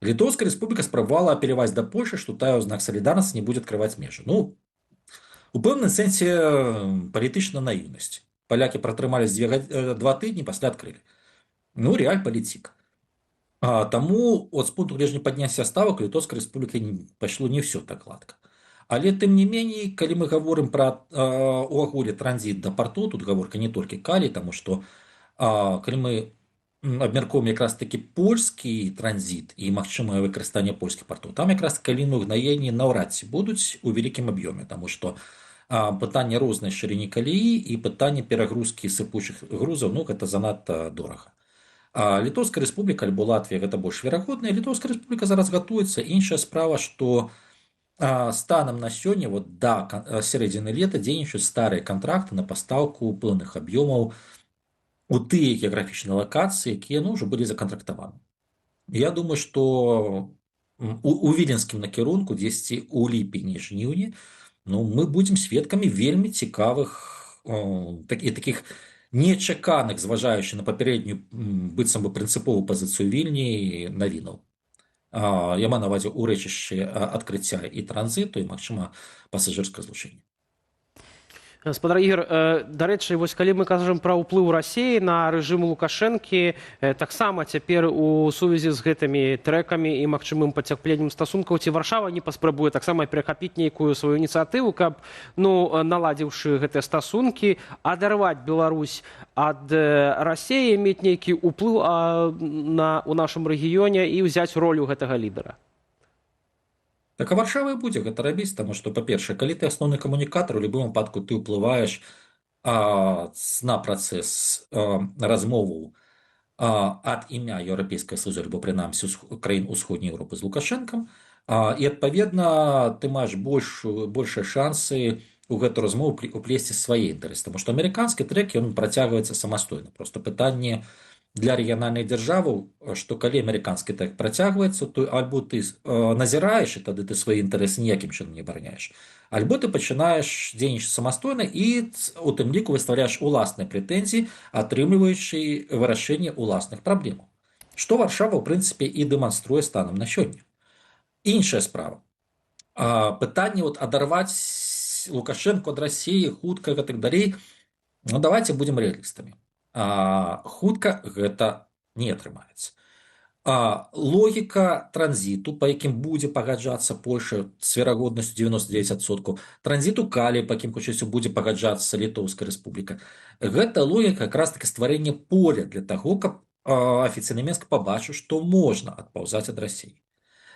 Speaker 11: Літоўская рэспубліка спрабавала апеляваць да Польшы, што тая ў знак салідарнасці не будзе адкрываць межы. Ну, у пэўным сэнсе палітычна наіўнасць. Палякі пратрымались 2 тыдні, пасля адкрылі. Ну, реаль палітик. Таму от з пункту гледжання падняцця ставак літоўскай рэспублікі пайшло не ўсё так гладка. Але тым не меней, калі мы гаворым пра увогуле транзіт да парту, тут гаворка не толькі калі, таму што калі мы абмяркоўваем якраз такі польскі транзіт і магчымае выкарыстанне польскіх партоў, там якраз каліны ўгнаенні наўрад ці будуць у вялікім аб'ёме, таму што пытанне рознай шырыні калеі і пытанне перагрузкі сыпучых грузаў, ну гэта занадта дорага. Літоўская рэспубліка альбо Латвія гэта больш верагодна, Літоўская рэспубліка зараз гатуецца. Іншая справа, што станам на сёння вот да сярэдзіны лета дзейнічаюць старыя кантракты на пастаўку пэўных аб'ёмаў у тыя геаграфічныя лакацыі, якія ўжо былі законтрактаваны. Я думаю, што у віленскім накірунку дзесьці ў ліпені-жніўні мы будзем сведкамі вельмі цікавых такіх нечаканых, зважаючы на папярэднюю быццам бы прынцыповую пазіцыю Вільні, навінаў. Я маю на ўвазе ўрэчышчы адкрыцця і транзіту, і, магчыма, пасажырскае злучэнне.
Speaker 1: Спадар Ігор, дарэчы, вось калі мы кажам пра ўплыў Расіі на рэжым Лукашэнкі, таксама цяпер у сувязі з гэтымі трэкамі і магчымым пацяпленнем стасункаў, ці Варшава не паспрабуе таксама перахапіць нейкую сваю ініцыятыву, каб, наладзіўшы гэтыя стасункі, адарваць Беларусь ад Расіі, мець нейкі ўплыў у нашым рэгіёне і ўзяць ролю гэтага лідара?
Speaker 11: Так а Варшава і будзе гэта рабіць, таму што, па-першае, калі ты асноўны камунікатар, у любым выпадку ты ўплываеш на працэс размоваў ад імя Еўрапейскага Саюза, альбо прынамсі краін Усходняй Еўропы з Лукашэнкам, і, адпаведна, ты маеш большыя шансы у гэту размову уплесці свае інтарэсы, таму што амерыканскі трэк, ён працягваецца самастойна. Проста пытанне для рэгіянальных дзяржаваў, што калі амерыканскі трэк працягваецца, то альбо ты назіраеш, і тады ты свае інтарэсы ніякім чынам не абараняеш, альбо ты пачынаеш дзейнічаць самастойна і у тым ліку выставляеш уласныя прэтэнзіі, атрымліваючы вырашэнне уласных праблемаў. Што Варшава, ў прынцыпе, і дэманструе станам на сёння. Іншая справа. Пытанне адарваць Лукашэнку ад Расіі хутка і так далей, давайте будзем рэалістамі. Хутка гэта не атрымаецца. Логіка транзіту, па якім будзе пагаджацца Польша з верагоднасцю 99%, транзіту калій, па якім хутчэйсцё будзе пагаджацца Літоўская рэспубліка, гэта логіка якраз таки стварэння поля для таго, каб афіцыйны Мінск пабачыў, што можна адпаўзаць ад Расіі.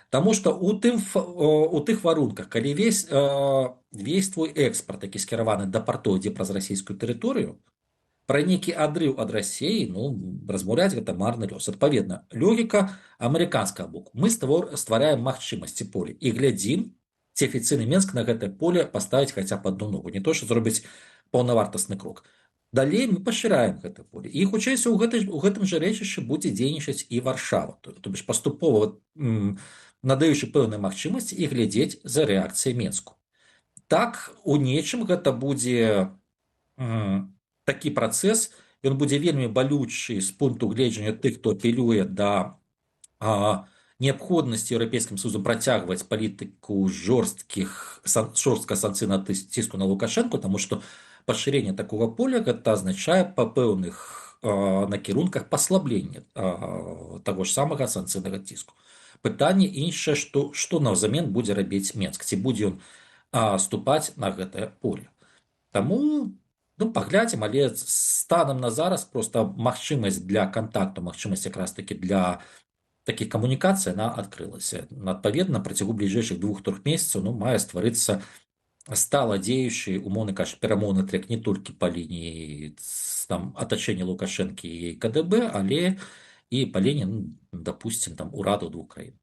Speaker 11: Таму што у тых варунках, калі весь твой экспарт, які скіраваны да партоў, ідзе праз расійскую тэрыторыю, пра нейкі адрыў ад Расіі, размаўляць гэта марны лёс. Адпаведна, логіка амерыканскага боку. Мы ствараем магчымасці полі і глядзім, ці афіцыйны Мінск на гэтае поле паставіць хаця б адну ногу, не то, што зробіць паўнавартасны крок. Далей мы пашыраем гэта поле. І хутчэйся у гэтым жа рэчышчы будзе дзейнічаць і Варшава. То бишь паступова надаючы пэўныя магчымасці і глядзець за рэакцыяй Мінску. Так, у нечым гэта будзе такі працэс, ён будзе вельмі балючы з пункту гледжання тых, хто апелюе да неабходнасці Еўрапейскім Саюзам працягваць палітыку жорстка санкцыйнага ціску на Лукашэнку, таму што пашырэнне такога поля гэта азначае па пэўных накірунках паслаблення таго ж самага санкцыйнага ціску. Пытанне іншае, што наўзамен будзе рабіць Мінск, ці будзе ён ступаць на гэтае поле. Таму паглядзім, але станам на зараз проста магчымасць для кантакту, магчымасць якраз такі для такіх камунікацый, яна адкрылася. Адпаведна, на працягу бліжэйшых 2-3 месяцаў мае стварыцца стала дзеючы, умоўна кажучы, перамоўны трэк не толькі па лініі атачэння Лукашэнкі і КДБ, але і па лініі, дапусцім, ураду двух краін.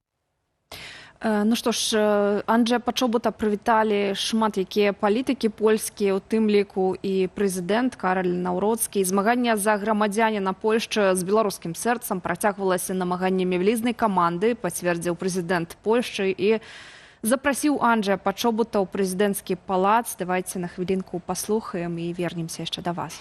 Speaker 2: Ну што ж, Анджэя Пачобута прывіталі шмат якія палітыкі польскія, у тым ліку і прэзідэнт Караль Наўроцкі. Змаганне за грамадзяніна Польшчы з беларускім сэрцам працягвалася намаганнямі вялізнай каманды, пацвердзіў прэзідэнт Польшчы і запрасіў Анджэя Пачобута ў прэзідэнцкі палац. Давайце на хвілінку паслухаем і вернемся яшчэ да вас.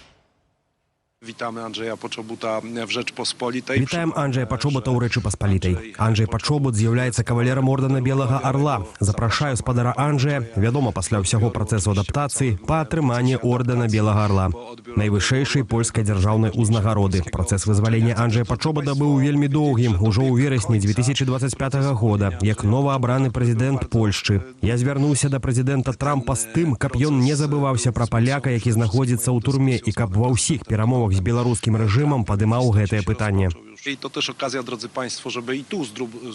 Speaker 12: Witamy Andrzeja Poczobuta w Rzeczpospolitej.
Speaker 7: Вітаем Анджея Пачобута ў Рэчы Паспалітай. Анджей Пачобут з'яўляецца кавалерам ордэна Белага Арла. Запрашаю спадара Анджея, вядома, пасля ўсяго працэсу адаптацыі, па атрыманні ордэна Белага Арла, найвышэйшай польскай дзяржаўнай узнагароды. Працэс вызвалення Анджея Пачобута быў вельмі доўгім, ужо ў верасні 2025 года, як новаабраны прэзідэнт Польшчы. Я звярнуўся да прэзідэнта Трампа з тым, каб ён не забываўся пра паляка, які знаходзіцца ў турме, і каб ва ўсіх перамовах з беларускім рэжымам падымаў гэтае пытанне.
Speaker 12: I to też okazja, drodzy Państwo, żeby i tu z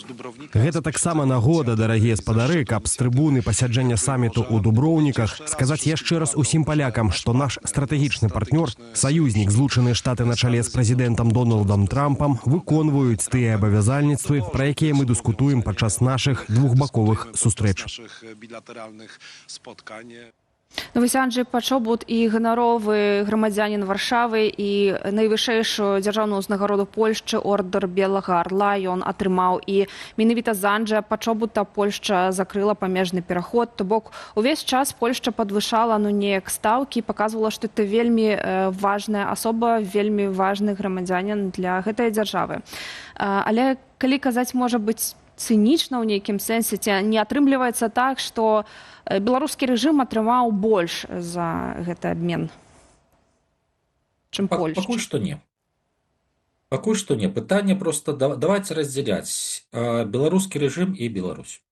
Speaker 12: Dubrownika...
Speaker 7: Гэта таксама нагода, дарагія спадары, каб з трыбуны пасяджэння саміту ў Дуброўніках сказаць яшчэ раз усім палякам, што наш стратэгічны партнёр, саюзнік Злучаныя Штаты на чале з прэзідэнтам Дональдам Трампам выконваюць тыя абавязальніцтвы, пра якія мы дыскутуем падчас нашых двухбаковых сустрэч.
Speaker 2: Ну, вось Анджэй Пачобут і ганаровы грамадзянін Варшавы і найвышэйшую дзяржаўную ўзнагароду Польшчы ордэр Белага Арла ён атрымаў. І менавіта з Анджэя Пачобута Польшча закрыла памежны пераход. То бок увесь час Польшча падвышала неяк стаўкі, паказвала, што это вельмі важная асоба, вельмі важны грамадзянін для гэтай дзяржавы. Але калі казаць, можа быць, цынічна ў нейкім сэнсе, ці не атрымліваецца так, што беларускі рэжым атрымаў больш за гэты абмен, чым Польшча?
Speaker 11: Пакуль што не. Пакуль што не. Пытанне проста, давайте раздзяляць беларускі рэжым і Беларусь.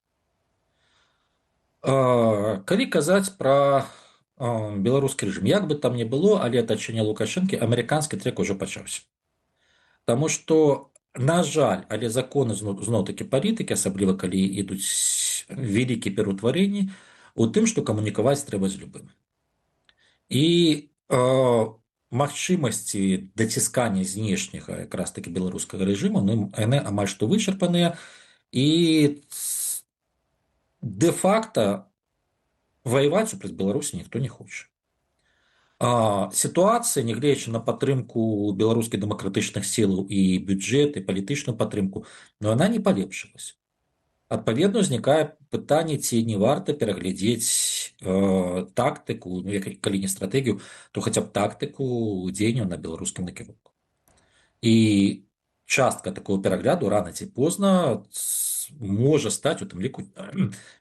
Speaker 11: Калі казаць пра беларускі рэжым, як бы там не было, але атачэнне Лукашэнкі, амерыканскі трек ужо пачаўся. Таму што, на жаль, але законы зноў-такі палітыкі, асабліва калі ідуць вялікія пераўтварэнні, у тым, што камунікаваць трэба з любым. І магчымасці даціскання знешняга якраз такі беларускага рэжыму, яны амаль што вычарпаныя, і дэ-факта ваяваць супраць Беларусі ніхто не хоча. Сітуацыя, нягледзячы на падтрымку беларускіх дэмакратычных сілаў і бюджэт, і палітычную падтрымку, но яна не палепшылася. Адпаведна, узнікае пытанне, ці не варта пераглядзець тактыку, ну, калі не стратэгію, то хаця б тактыку дзеянняў на беларускім накірунку. І частка такого перагляду рана ці позна можа стаць у тым ліку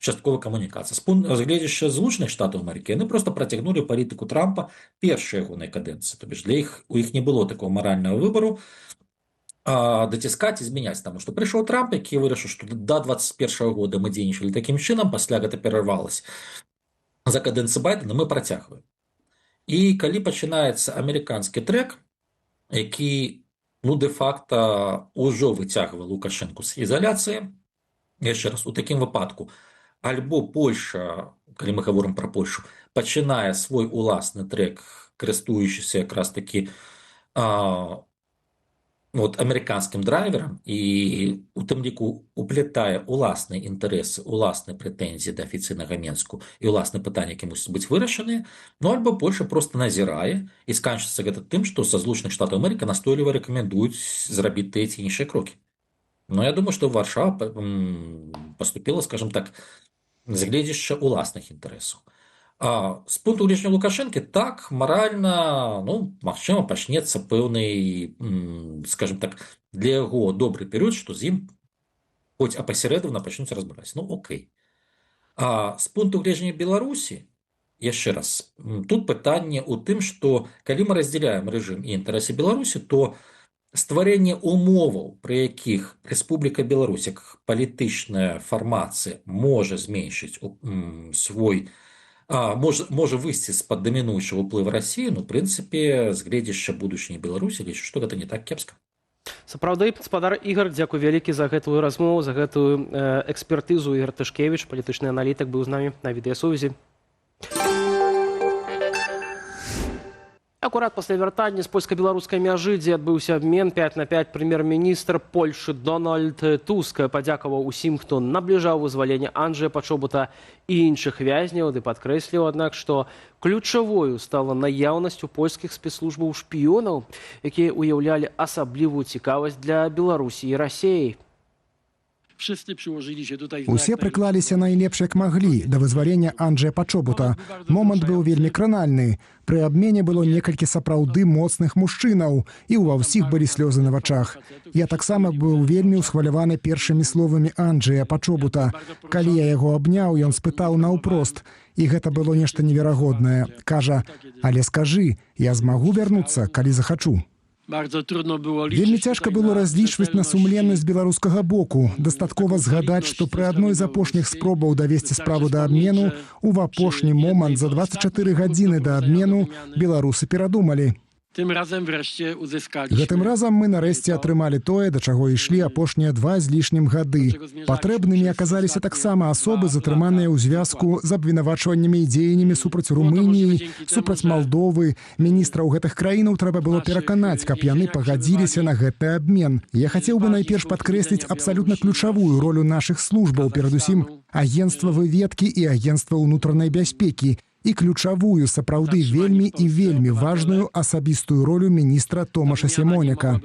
Speaker 11: частковай камунікацыі. Гледзячы Злучаных Штатаў Амерыкі, яны проста працягнулі палітыку Трампа першай ягонай кадэнцыі. То бишь у іх не было такого маральнага выбару даціскаць і змяняць, таму што прыйшоў Трамп, які вырашыў, што да 2021 года мы дзейнічалі такім чынам, пасля гэта перарвалася. За кадэнцыі Байдена мы працягваем. І калі пачынаецца амерыканскі трэк, які, ну, дэ-факта ўжо выцягвае Лукашэнку з ізаляцыі, яшчэ раз, у такім выпадку, альбо Польша, калі мы гаворым пра Польшу, пачынае свой уласны трэк, карыстуючыся якраз такі амерыканскім драйверам і у тым ліку уплятае уласныя інтарэсы, уласныя прэтэнзіі да афіцыйнага Менску і уласныя пытанні, які мусяць быць вырашаныя, ну альбо Польша проста назірае і сканчыцца гэта тым, што са Злучаных Штатаў Амерыкі настойліва рэкамендуюць зрабіць тыя ці іншыя крокі. Но я думаю, што Варшава паступіла, скажем так, загледзячы уласных інтарэсаў. З пункту гледжання Лукашэнкі, так, маральна, ну, магчыма, пачнецца пэўны, скажем так, для яго добры перыяд, што з ім хоць апасярэдавана пачнуць разбіраць. Ну, окей. З пункту гледжання Беларусі, яшчэ раз, тут пытанне ў тым, што калі мы раздзяляем рэжым і інтарэсы Беларусі, то стварэнне умоваў, пры якіх Рэспубліка Беларусь, як палітычная фармацыя, можа зменшыць свой можа выйсці з-пад дамінуючага ўплыву Расіі, ну, в прынцыпе, з гледзяча будучыні Беларусі, лічу, што гэта не так кепска.
Speaker 1: Сапраўды, спадар Ігар, дзякуй вялікі за гэтую размову, за гэтую экспертызу. Ігар Тышкевіч, палітычны аналітык, быў з намі на відэасувязі. Акурат пасля вяртання з польска-беларускай мяжы, дзе адбыўся абмен 5-на-5, прэм'ер-міністр Польшы Дональд Туск падзякаваў усім, хто набліжаў вызваленне Анджэя Пачобута і іншых вязняў, ды падкрэсліў, аднак, што ключавою стала наяўнасць у польскіх спецслужбаў шпіёнаў, якія ўяўлялі асаблівую цікавасць для Беларусі і Расіі.
Speaker 8: Усе прыклаліся найлепш як маглі да вызвалення Анджэя Пачобута. Момант быў вельмі кранальны. Пры абмене было некалькі сапраўды моцных мужчынаў, і ува ўсіх былі слёзы на вачах. Я таксама быў вельмі ўсхваляваны першымі словамі Анджэя Пачобута. Калі я яго абняў, ён спытаў наўпрост, і гэта было нешта неверагоднае. Кажа: «Але скажы, я змагу вярнуцца, калі захачу». Вельмі цяжка было разлічваць на сумленнасць беларускага боку. Дастаткова згадаць, што пры адной з апошніх спробаў давесці справу да абмену, у апошні момант за 24 гадзіны да абмену беларусы перадумалі. Гэтым разам мы нарэшце атрымалі тое, да чаго ішлі апошнія 2 з лішнім гады. Патрэбнымі аказаліся таксама асобы, затрыманыя ў звязку з абвінавачваннямі і дзеяннямі супраць Румыніі, супраць Малдовы. Міністраў гэтых краінаў трэба было пераканаць, каб яны пагадзіліся на гэты абмен. Я хацеў бы найперш падкрэсліць абсалютна ключавую ролю нашых службаў, перадусім агенцтва выведкі і агенцтва ўнутранай бяспекі, і ключавую, сапраўды вельмі і вельмі важную асабістую ролю міністра Томаша Сімоняка.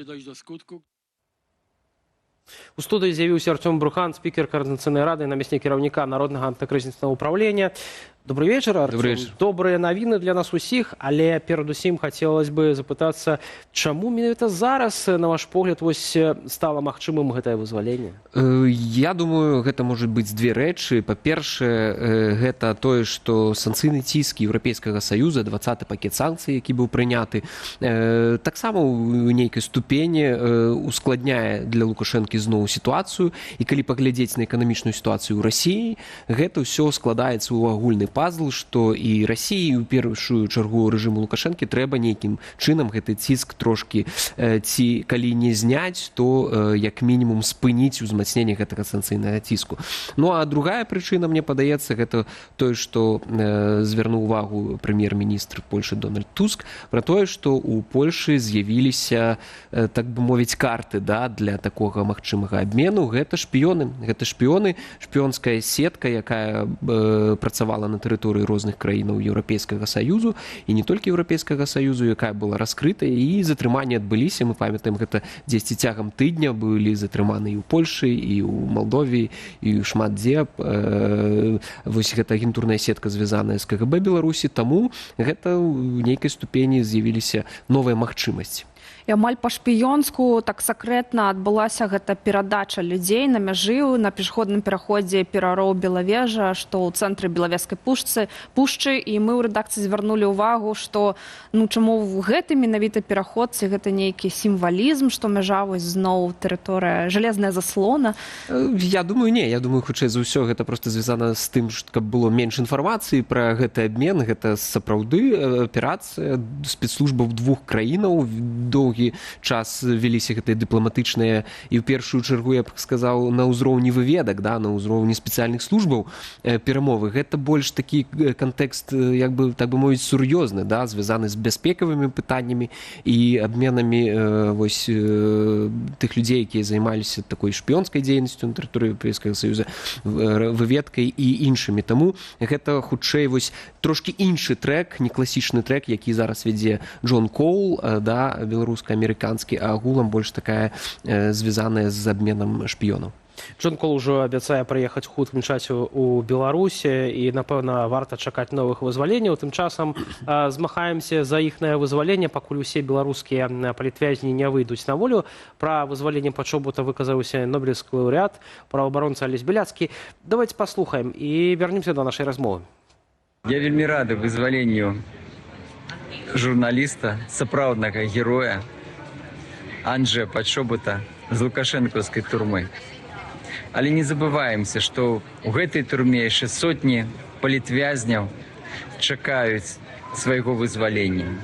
Speaker 1: У студыі з'явіўся Артём Брухан, спікер Координацыйнай рады, намеснік кіраўніка Народнага антыкрызіснага ўправлення. Добрый вечер, Артём. Добрыя навіны для нас усіх, але перадусім хацелось бы запытацца, чаму менавіта зараз, на ваш погляд, вось стала магчымым гэтае вызваленне?
Speaker 13: Я думаю, гэта можа быць 2 рэчы. Па-першае, гэта тое, што санкцыйны ціск Еўрапейскага Саюза, 20-й пакет санкцый, які быў прыняты, таксама ў нейкай ступені ускладняе для Лукашэнкі зноў сітуацыю. І калі паглядзець на эканамічную сітуацыю ў Расіі, гэта ўсё складаецца ў агульны пазл, што і Расіі, у першую чаргу рэжыму Лукашэнкі трэба нейкім чынам гэты ціск трошкі, ці калі не зняць, то як мінімум спыніць узмацненне гэтага санкцыйнага ціску. Ну а другая прычына, мне падаецца, гэта тое, што звярнуў увагу прэм'ер-міністр Польшы Дональд Туск пра тое, што ў Польшы з'явіліся, так бы мовіць, карты для такога магчымага абмену. Гэта шпіёны. Гэта шпіёны, шпіёнская сетка, якая працавала на тэрыторыі розных краінаў Еўрапейскага Саюзу і не толькі Еўрапейскага Саюзу, якая была раскрыта, і затрыманні адбыліся. Мы памятаем, гэта дзесьці цягам тыдня былі затрыманы і ў Польшы, і ў Малдове, і шмат дзе. Вось гэта агентурная сетка, звязаная з КГБ Беларусі, таму гэта ў нейкай ступені з'явіліся новыя магчымасці.
Speaker 2: І амаль па-шпіёнску, так сакрэтна адбылася гэта перадача людзей на мяжы на пешаходным пераходзе Перароў Белавежа, што ў цэнтры Белавежскай пушчы, і мы ў рэдакцыі звярнулі ўвагу, што чаму гэты менавіта пераход, ці гэта нейкі сімвалізм, што мяжа вось зноў тэрыторыя, жалезная заслона?
Speaker 13: Я думаю, не. Я думаю, хутчэй за ўсё гэта проста звязана з тым, каб было менш інфармацыі пра гэты абмен. Гэта сапраўды аперацыя спецслужбаў 2 краінаў. Доўгі час веліся гэтыя дыпламатычныя і ў першую чаргу, я б сказаў, на ўзроўні выведак, на ўзроўні спецыяльных службаў перамовы. Гэта больш такі кантэкст, як бы, так бы мовіць, сур'ёзны, звязаны з бяспекавымі пытаннямі і абменамі вось тых людзей, якія займаліся такой шпіёнскай дзейнасцю на тэрыторыі Еўрапейскага Саюза, выведкай і іншымі. Таму гэта хутчэй вось трошкі іншы трэк, не класічны трэк, які зараз вядзе Джон Коул, беларуска-амерыканскі, а агулам больш такая звязаная з абменам шпіёнаў.
Speaker 1: Джон Коул ужо абяцае прыехаць хуткім часе у Беларусі, і, напэўна, варта чакаць новых вызваленняў. Тым часам змагаемся за іхнае вызваленне, пакуль усе беларускія палітвязні не выйдуць на волю. Пра вызваленне Пачобута выказаўся нобелеўскі лаўрэат, праваабаронца Алесь Беляцкі. Давайте паслухаем і вернемся да нашай размовы.
Speaker 14: Я вельмі рады вызваленню журналіста, сапраўднага героя Анджэя Пачобута з лукашэнкаўскай турмы. Але не забываемся, што ў гэтай турме яшчэ сотні палітвязняў чакаюць свайго вызвалення.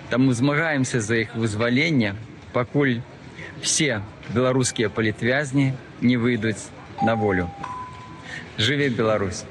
Speaker 14: Таму змагаемся за іх вызваленне, пакуль все беларускія палітвязні не выйдуць на волю. Жыве Беларусь!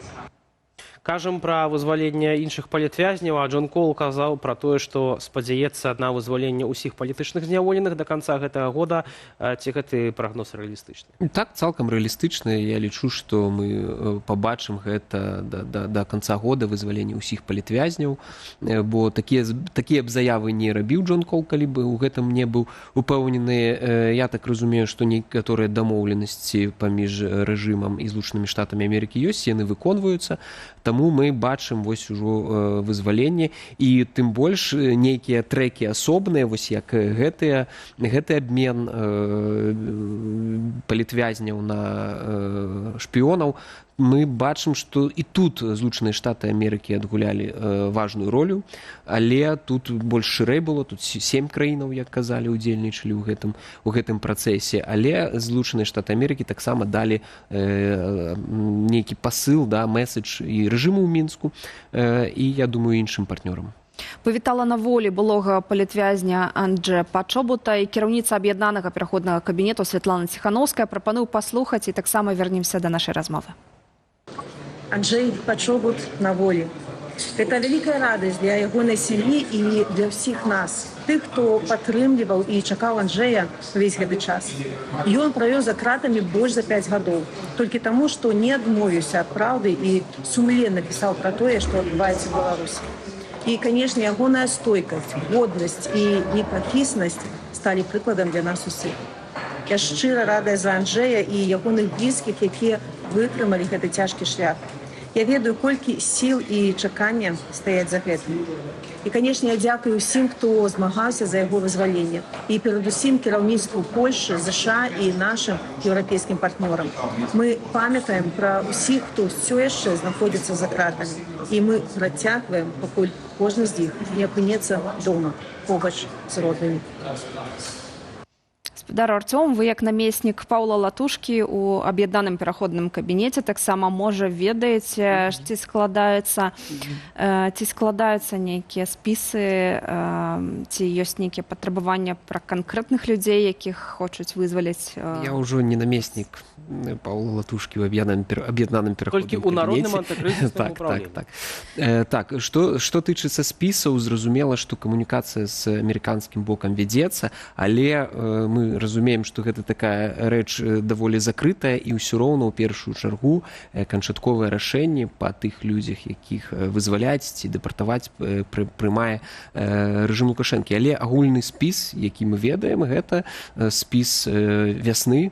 Speaker 1: Кажам пра вызваленне іншых палітвязняў, а Джон Коул казаў пра тое, што спадзяецца на вызваленне ўсіх палітычных зняволеных да канца гэтага года. Ці гэты прагноз рэалістычны?
Speaker 13: Так, цалкам рэалістычны. Я лічу, што мы пабачым гэта да канца года вызвалення ўсіх палітвязняў, бо такія б заявы не рабіў Джон Коул, калі бы ў гэтым не быў упэўнены. Я так разумею, што некаторыя дамоўленасці паміж рэжымам і Злучанымі Штатамі Амерыкі ёсць, яны выконваюцца. Таму мы бачым вось ужо вызваленне, і тым больш нейкія трэкі асобныя, вось як гэты абмен палітвязняў на шпіёнаў. Мы бачым, што і тут Злучаныя Штаты Амерыкі адгулялі важную ролю, але тут больш шырэй было, тут 7 краінаў, як казалі, удзельнічалі ў гэтым працэсе, але Злучаныя Штаты Амерыкі таксама далі нейкі пасыл, месседж і рэжыму ў Мінску, і, я думаю, іншым партнёрам.
Speaker 2: Павітала на волі былога палітвязня Анджэ Пачобута і кіраўніца аб'яднанага пераходнага кабінету Святлана Ціхановская. Прапаную паслухаць і таксама вернемся да нашай размовы.
Speaker 15: Анджэй Пачобут на волі. Это вялікая радасць для ягонай сям'і і для ўсіх нас, тых, хто падтрымліваў і чакаў Анджэя ўвесь гэты час. Ён правёў за кратамі больш за 5 гадоў, толькі таму, што не адмовіўся ад праўды і сумленна пісаў пра тое, што адбываецца ў Беларусі. І, канешне, ягоная стойкасць, годнасць і непахіснасць сталі прыкладам для нас усіх. Я шчыра радая за Анджэя і ягоных блізкіх, якія вытрымалі гэты цяжкі шлях. Я ведаю, колькі сіл і чакання стаяць за гэтым. І, канешне, я дзякую ўсім, хто змагаўся за яго вызваленне. І перадусім кіраўніцтву Польшчы, ЗША і нашым еўрапейскім партнёрам. Мы памятаем пра ўсіх, хто ўсё яшчэ знаходзіцца за кратамі. І мы працягваем, пакуль кожны з іх не апынецца дома, побач з роднымі.
Speaker 2: Гаспадар Артём, вы як намеснік Паўла Латушкі ў аб'яднаным пераходным кабінеце таксама, можа, ведаеце, ці складаюцца нейкія спісы, ці ёсць нейкія патрабавання пра канкрэтных людзей, якіх хочуць вызваліць?
Speaker 13: Я ўжо не намеснік Паўла Латушкі ў аб'яднаным пераходным кабінеце.
Speaker 1: Толькі ў народным антыкрызісным управленні.
Speaker 13: Так, што тычыцца спісаў, зразумела, што камунікацыя з амерыканскім бокам вядзецца, але мы разумеем, што гэта такая рэч даволі закрытая, і ўсё роўна ў першую чаргу канчатковае рашэнне па тых людзях, якіх вызваляць ці дэпартаваць, прымае рэжым Лукашэнкі. Але агульны спіс, які мы ведаем, гэта спіс вясны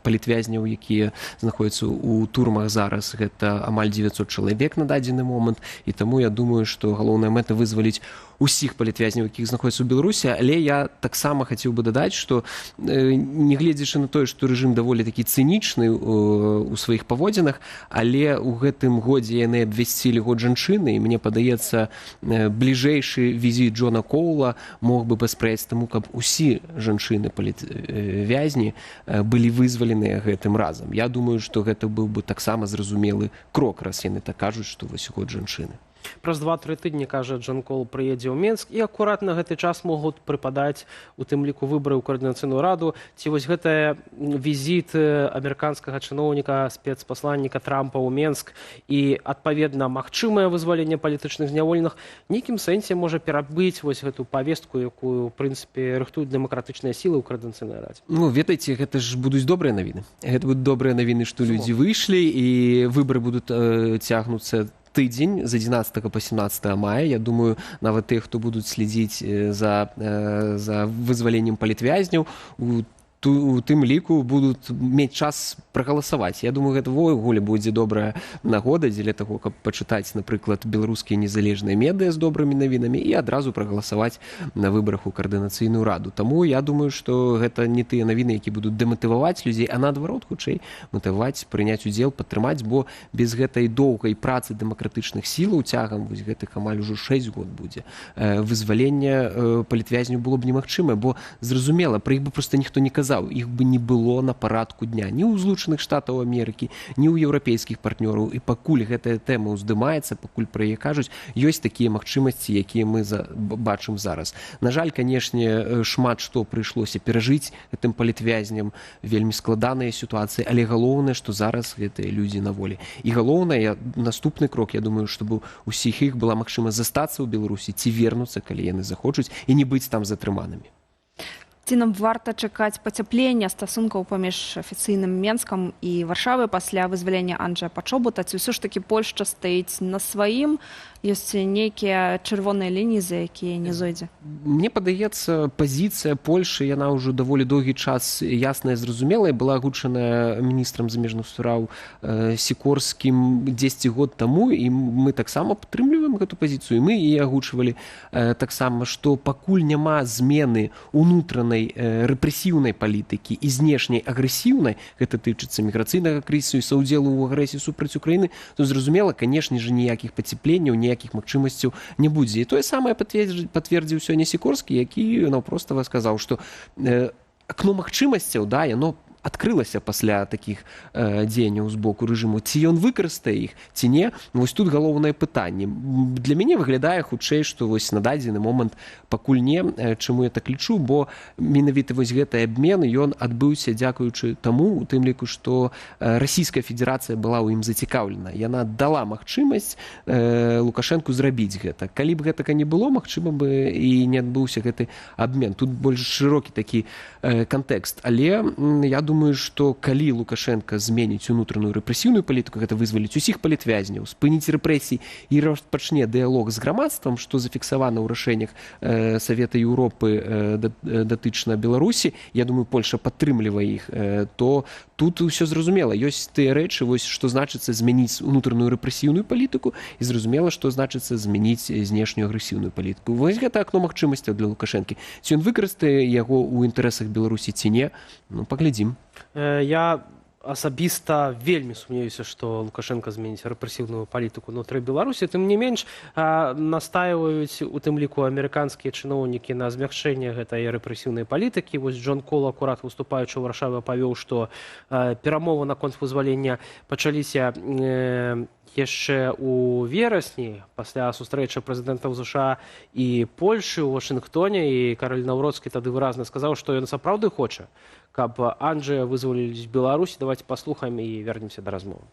Speaker 13: палітвязняў, якія знаходзяцца ў турмах зараз. Гэта амаль 900 чалавек на дадзены момант, і таму я думаю, што галоўная мэта вызваліць усіх палітвязняў, якіх знаходзяцца ў Беларусі. Але я таксама хацеў бы дадаць, што нягледзячы на тое, што рэжым даволі такі цынічны ў сваіх паводзінах, але ў гэтым годзе яны абвясцілі год жанчыны, і мне падаецца, бліжэйшы візіт Джона Коула мог бы паспрыяць таму, каб усе жанчыны палітвязні былі вызваленыя гэтым разам. Я думаю, што гэта быў бы таксама зразумелы крок, раз яны так кажуць, што вось год жанчыны.
Speaker 1: Праз 2-3 тыдні, кажа, Джон Коул прыедзе ў Менск, і акурат на гэты час могуць прыпадаць у тым ліку выбары ў каардынацыйную раду. Ці вось гэта візіт амерыканскага чыноўніка, спецпасланніка Трампа ў Менск і, адпаведна, магчымае вызваленне палітычных зняволеных нейкім сэнсе можа перабыць вось гэту павестку, якую, ў прынцыпе, рыхтуюць дэмакратычныя сілы ў каардынацыйнай радзе?
Speaker 13: Ну, ведаеце, гэта ж будуць добрыя навіны. Гэта будуць добрыя навіны, што людзі выйшлі, і выбары будуць цягнуцца тыдзень з 11 па 17 мая. Я думаю, нават тых, хто будуць следзіць за вызваленнем палітвязняў, у тым ліку будуць мець час прагаласаваць. Я думаю, гэта ўвогуле будзе добрая нагода дзеля таго, каб пачытаць, напрыклад, беларускія незалежныя медыа з добрымі навінамі і адразу прагаласаваць на выбарах у каардынацыйную раду. Таму я думаю, што гэта не тыя навіны, які будуць дэматываваць людзей, а наадварот, хутчэй матываваць, прыняць удзел, падтрымаць, бо без гэтай доўгай працы дэмакратычных сілаў цягам вось гэтых амаль ужо 6 год будзе вызваленне палітвязняў было б немагчымае, бо зразумела, пра іх бы проста ніхто не казаў. сказаў, іх бы не было на парадку дня ні ў Злучаных Штатаў Амерыкі, ні ў еўрапейскіх партнёраў. І пакуль гэтая тэма ўздымаецца, пакуль пра яе кажуць, ёсць такія магчымасці, якія мы бачым зараз. На жаль, канешне, шмат што прыйшлося перажыць гэтым палітвязням, вельмі складаныя сітуацыі, але галоўнае, што зараз гэтыя людзі на волі. І галоўнае, наступны крок, я думаю, чтобы усіх іх была магчымасць застацца ў Беларусі ці вернуцца, калі яны захочуць, і не быць там затрыманымі.
Speaker 2: Ці нам варта чакаць пацяплення стасункаў паміж афіцыйным Менскам і Варшавай пасля вызвалення Анджэя Пачобута? Ці ўсё ж такі Польшча стаіць на сваім? Ёсць нейкія чырвоныя лініі, за якія не зойдзе?
Speaker 13: Мне падаецца, пазіцыя Польшы, яна ўжо даволі доўгі час ясная, зразумелая, была агучаная міністрам замежных спраў Сікорскім 10 год таму, і мы таксама падтрымліваем гэту пазіцыю, і мы яе агучвалі таксама, што пакуль няма змены унутранай рэпрэсіўнай палітыкі і знешняй агрэсіўнай, гэта тычыцца міграцыйнага крызісу і саўдзелу ў агрэсіі супраць Украіны, то, зразумела, канешне ж, ніякіх пацяпленняў, ніякіх магчымасцяў не будзе. І тое самае пацвердзіў сёння Сікорскі, які наўпрост сказаў, што акно магчымасцяў, да, яно адкрылася пасля такіх дзеянняў з боку рэжыму. Ці ён выкарыстае іх, ці не? Вось тут галоўнае пытанне. Для мяне выглядае хутчэй, што вось на дадзены момант пакуль не. Чаму я так лічу? Бо менавіта вось гэты абмен, ён адбыўся дзякуючы таму, у тым ліку, што Расійская Федэрацыя была ў ім зацікаўлена. Яна дала магчымасць Лукашэнку зрабіць гэта. Калі б гэтага не было, магчыма бы і не адбыўся гэты абмен. Тут больш шырокі такі кантэкст. Але я думаю, што калі Лукашенко зменіць унутраную рэпрэсіўную палітыку, гэта вызваліць усіх палітвязняў, спыніць рэпрэсій і распачне дыялог з грамадствам, што зафіксавана ў рашэннях Савета Еўропы датычна Беларусі, я думаю, Польша падтрымлівае іх, то тут усё зразумела. Ёсць тыя рэчы, вось, што значыцца змяніць унутраную рэпрэсіўную палітыку, і зразумела, што значыцца змяніць знешнюю агрэсіўную палітыку. Вось гэта акно магчымасцяў для Лукашэнкі. Ці ён выкарыстае яго ў інтарэсах Беларусі ці не? Ну, паглядзім.
Speaker 1: Я асабіста вельмі сумнеюся, што Лукашенко зменіць рэпрэсіўную палітыку ўнутры Беларусі. Тым не менш, настаиваюць у тым ліку амерыканскія чыноўнікі на змягчэнне гэтай рэпрэсіўнай палітыкі. Вось Джон Кол, акурат выступаючы ў Варшаве, павёў, што перамовы наконт вызвалення пачаліся яшчэ ў верасні, пасля сустрэчы прэзідэнтаў ЗША і Польшы ў Вашынгтоне, і Кароль Наўроцкі тады выразна сказаў, што ён сапраўды хоча, каб Анджэя вызвалілі з Беларусі. Давайте паслухаем і вернемся да размовы.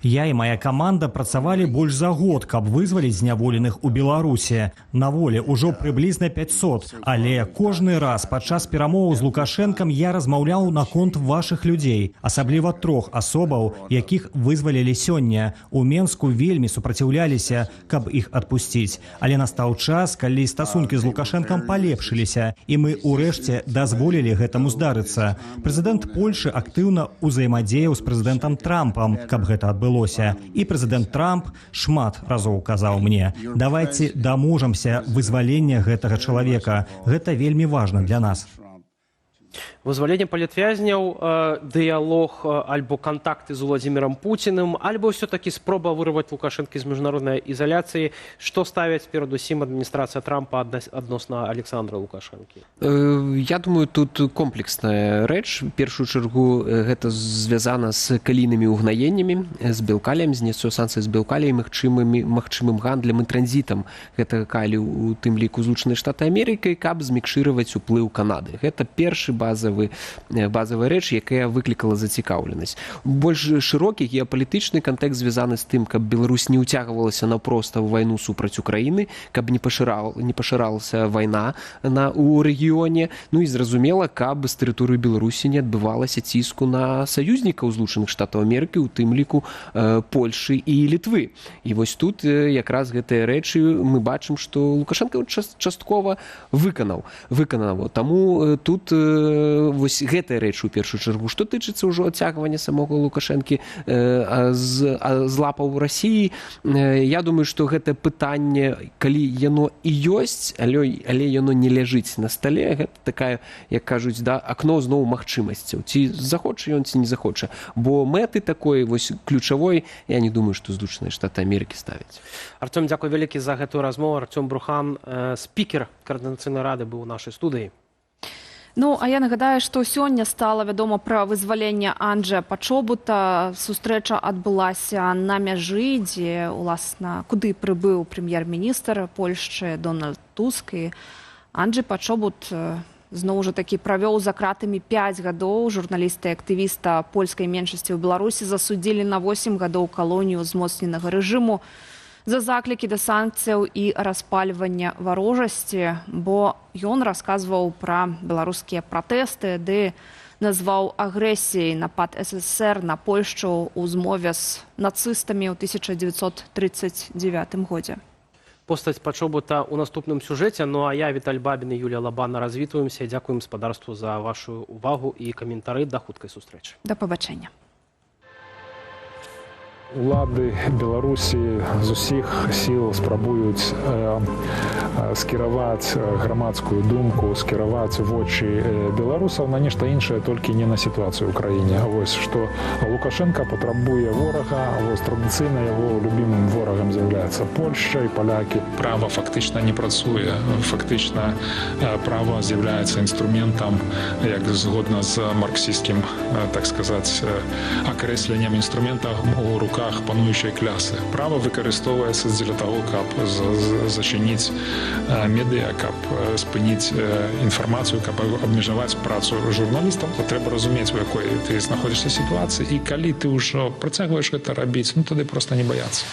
Speaker 5: Я і моя каманда працавалі больш за год, каб вызваліць зняволеных у Беларусі. На волі ўжо прыблізна 500, але кожны раз падчас перамоваў з Лукашэнкам я размаўляў наконт вашых людзей, асабліва 3 асобаў, якіх вызвалілі сёння. У Менску вельмі супраціўляліся, каб іх адпусціць. Але настаў час, калі стасункі з Лукашэнкам палепшыліся, і мы ўрэшце дазволілі гэтаму здарыцца. Прэзідэнт Польшы актыўна ўзаемадзеяў з прэзідэнтам Трампам, каб гэта адбылося. І прэзідэнт Трамп шмат разоў казаў мне: давайце даможамся вызвалення гэтага чалавека. Гэта вельмі важна для нас.
Speaker 1: Вызваленне палітвязняў, дыялог альбо кантакты з Владзімірам Пуціным, альбо ўсё-такі спроба вырваць Лукашэнкі з міжнароднай ізаляцыі. Што ставяць перадусім адміністрацыя Трампа адносна Александра Лукашэнкі?
Speaker 13: Я думаю, тут комплексная рэч. В першую чаргу гэта звязана з калійнымі ўгнаеннямі, з белкалем, зняццё санкцый з белкалем, магчымым гандлем і транзітам гэтага калію, у тым ліку Злучаныя Штаты Амерыкі, каб змікшыраваць уплыў Канады. Гэта першы базавая рэч, якая выклікала зацікаўленасць. Больш шырокі геапалітычны кантэкст звязаны з тым, каб Беларусь не ўцягвалася наўпроста ў вайну супраць Украіны, каб не пашыралася вайна у рэгіёне. Ну і зразумела, каб з тэрыторыі Беларусі не адбывалася ціску на саюзнікаў Злучаных Штатаў Амерыкі, у тым ліку Польшы і Літвы. І вось тут якраз гэтыя рэчы мы бачым, што Лукашенко часткова выканаў. Таму тут вось гэтая рэч у першую чаргу. Што тычыцца ўжо адцягвання самога Лукашэнкі з лапаў Расіі, я думаю, што гэта пытанне, калі яно і ёсць, але яно не ляжыць на стале, гэта такая, як кажуць, акно зноў магчымасцяў. Ці захоча ён, ці не захоча. Бо мэты такой вось ключавой, я не думаю, што Злучаныя Штаты Амерыкі ставяць.
Speaker 1: Артём, дзякуй вялікі за гэтую размову. Артём Брухан, спікер Координацыйнай рады, быў у нашай студыі.
Speaker 2: Ну, а я нагадаю, што сёння стала вядома пра вызваленне Анджэя Пачобута. Сустрэча адбылася на мяжы, дзе, уласна, куды прыбыў прэм'ер-міністр Польшчы Дональд Туск. І Анджэй Пачобут зноў жа такі правёў за кратамі 5 гадоў. Журналіста і актывіста польскай меншасці ў Беларусі засудзілі на 8 гадоў калонію ўзмоцненага рэжыму за заклікі да санкцыяў і распальвання варожасці, бо ён расказваў пра беларускія пратэсты, ды назваў агрэсіяй напад СССР на Польшчу ў змове з нацыстамі ў 1939 годзе.
Speaker 1: Постаць Пачобута ў наступным сюжэце. Ну а я, Віталь Бабін і Юлія Лабана развітваемся. Дзякуем спадарству за вашу увагу і каментары. Да хуткай сустрэчы.
Speaker 2: Да пабачэння.
Speaker 16: Улады Беларусі з усіх сіл спрабуюць скіраваць грамадскую думку, скіраваць вочы беларусаў на нешта іншае, толькі не на сітуацыю ў краіне. Вось што Лукашенко патрабуе ворага, вось традыцыйна яго любімым ворагам з'яўляецца Польшча і палякі. Права фактычна не працуе. Фактычна права з'яўляецца інструментам, як згодна з марксісцкім, так сказаць, акрэсленнем інструмента у руках пануючай клясы. Права выкарыстоўваецца дзеля таго, каб зачыніць медыа, каб спыніць інфармацыю, каб абмежаваць працу журналістаў. Трэба разумець, у якой ты знаходзішся сітуацыі, і калі ты ўжо працягваеш гэта рабіць, ну тады проста не баяцца.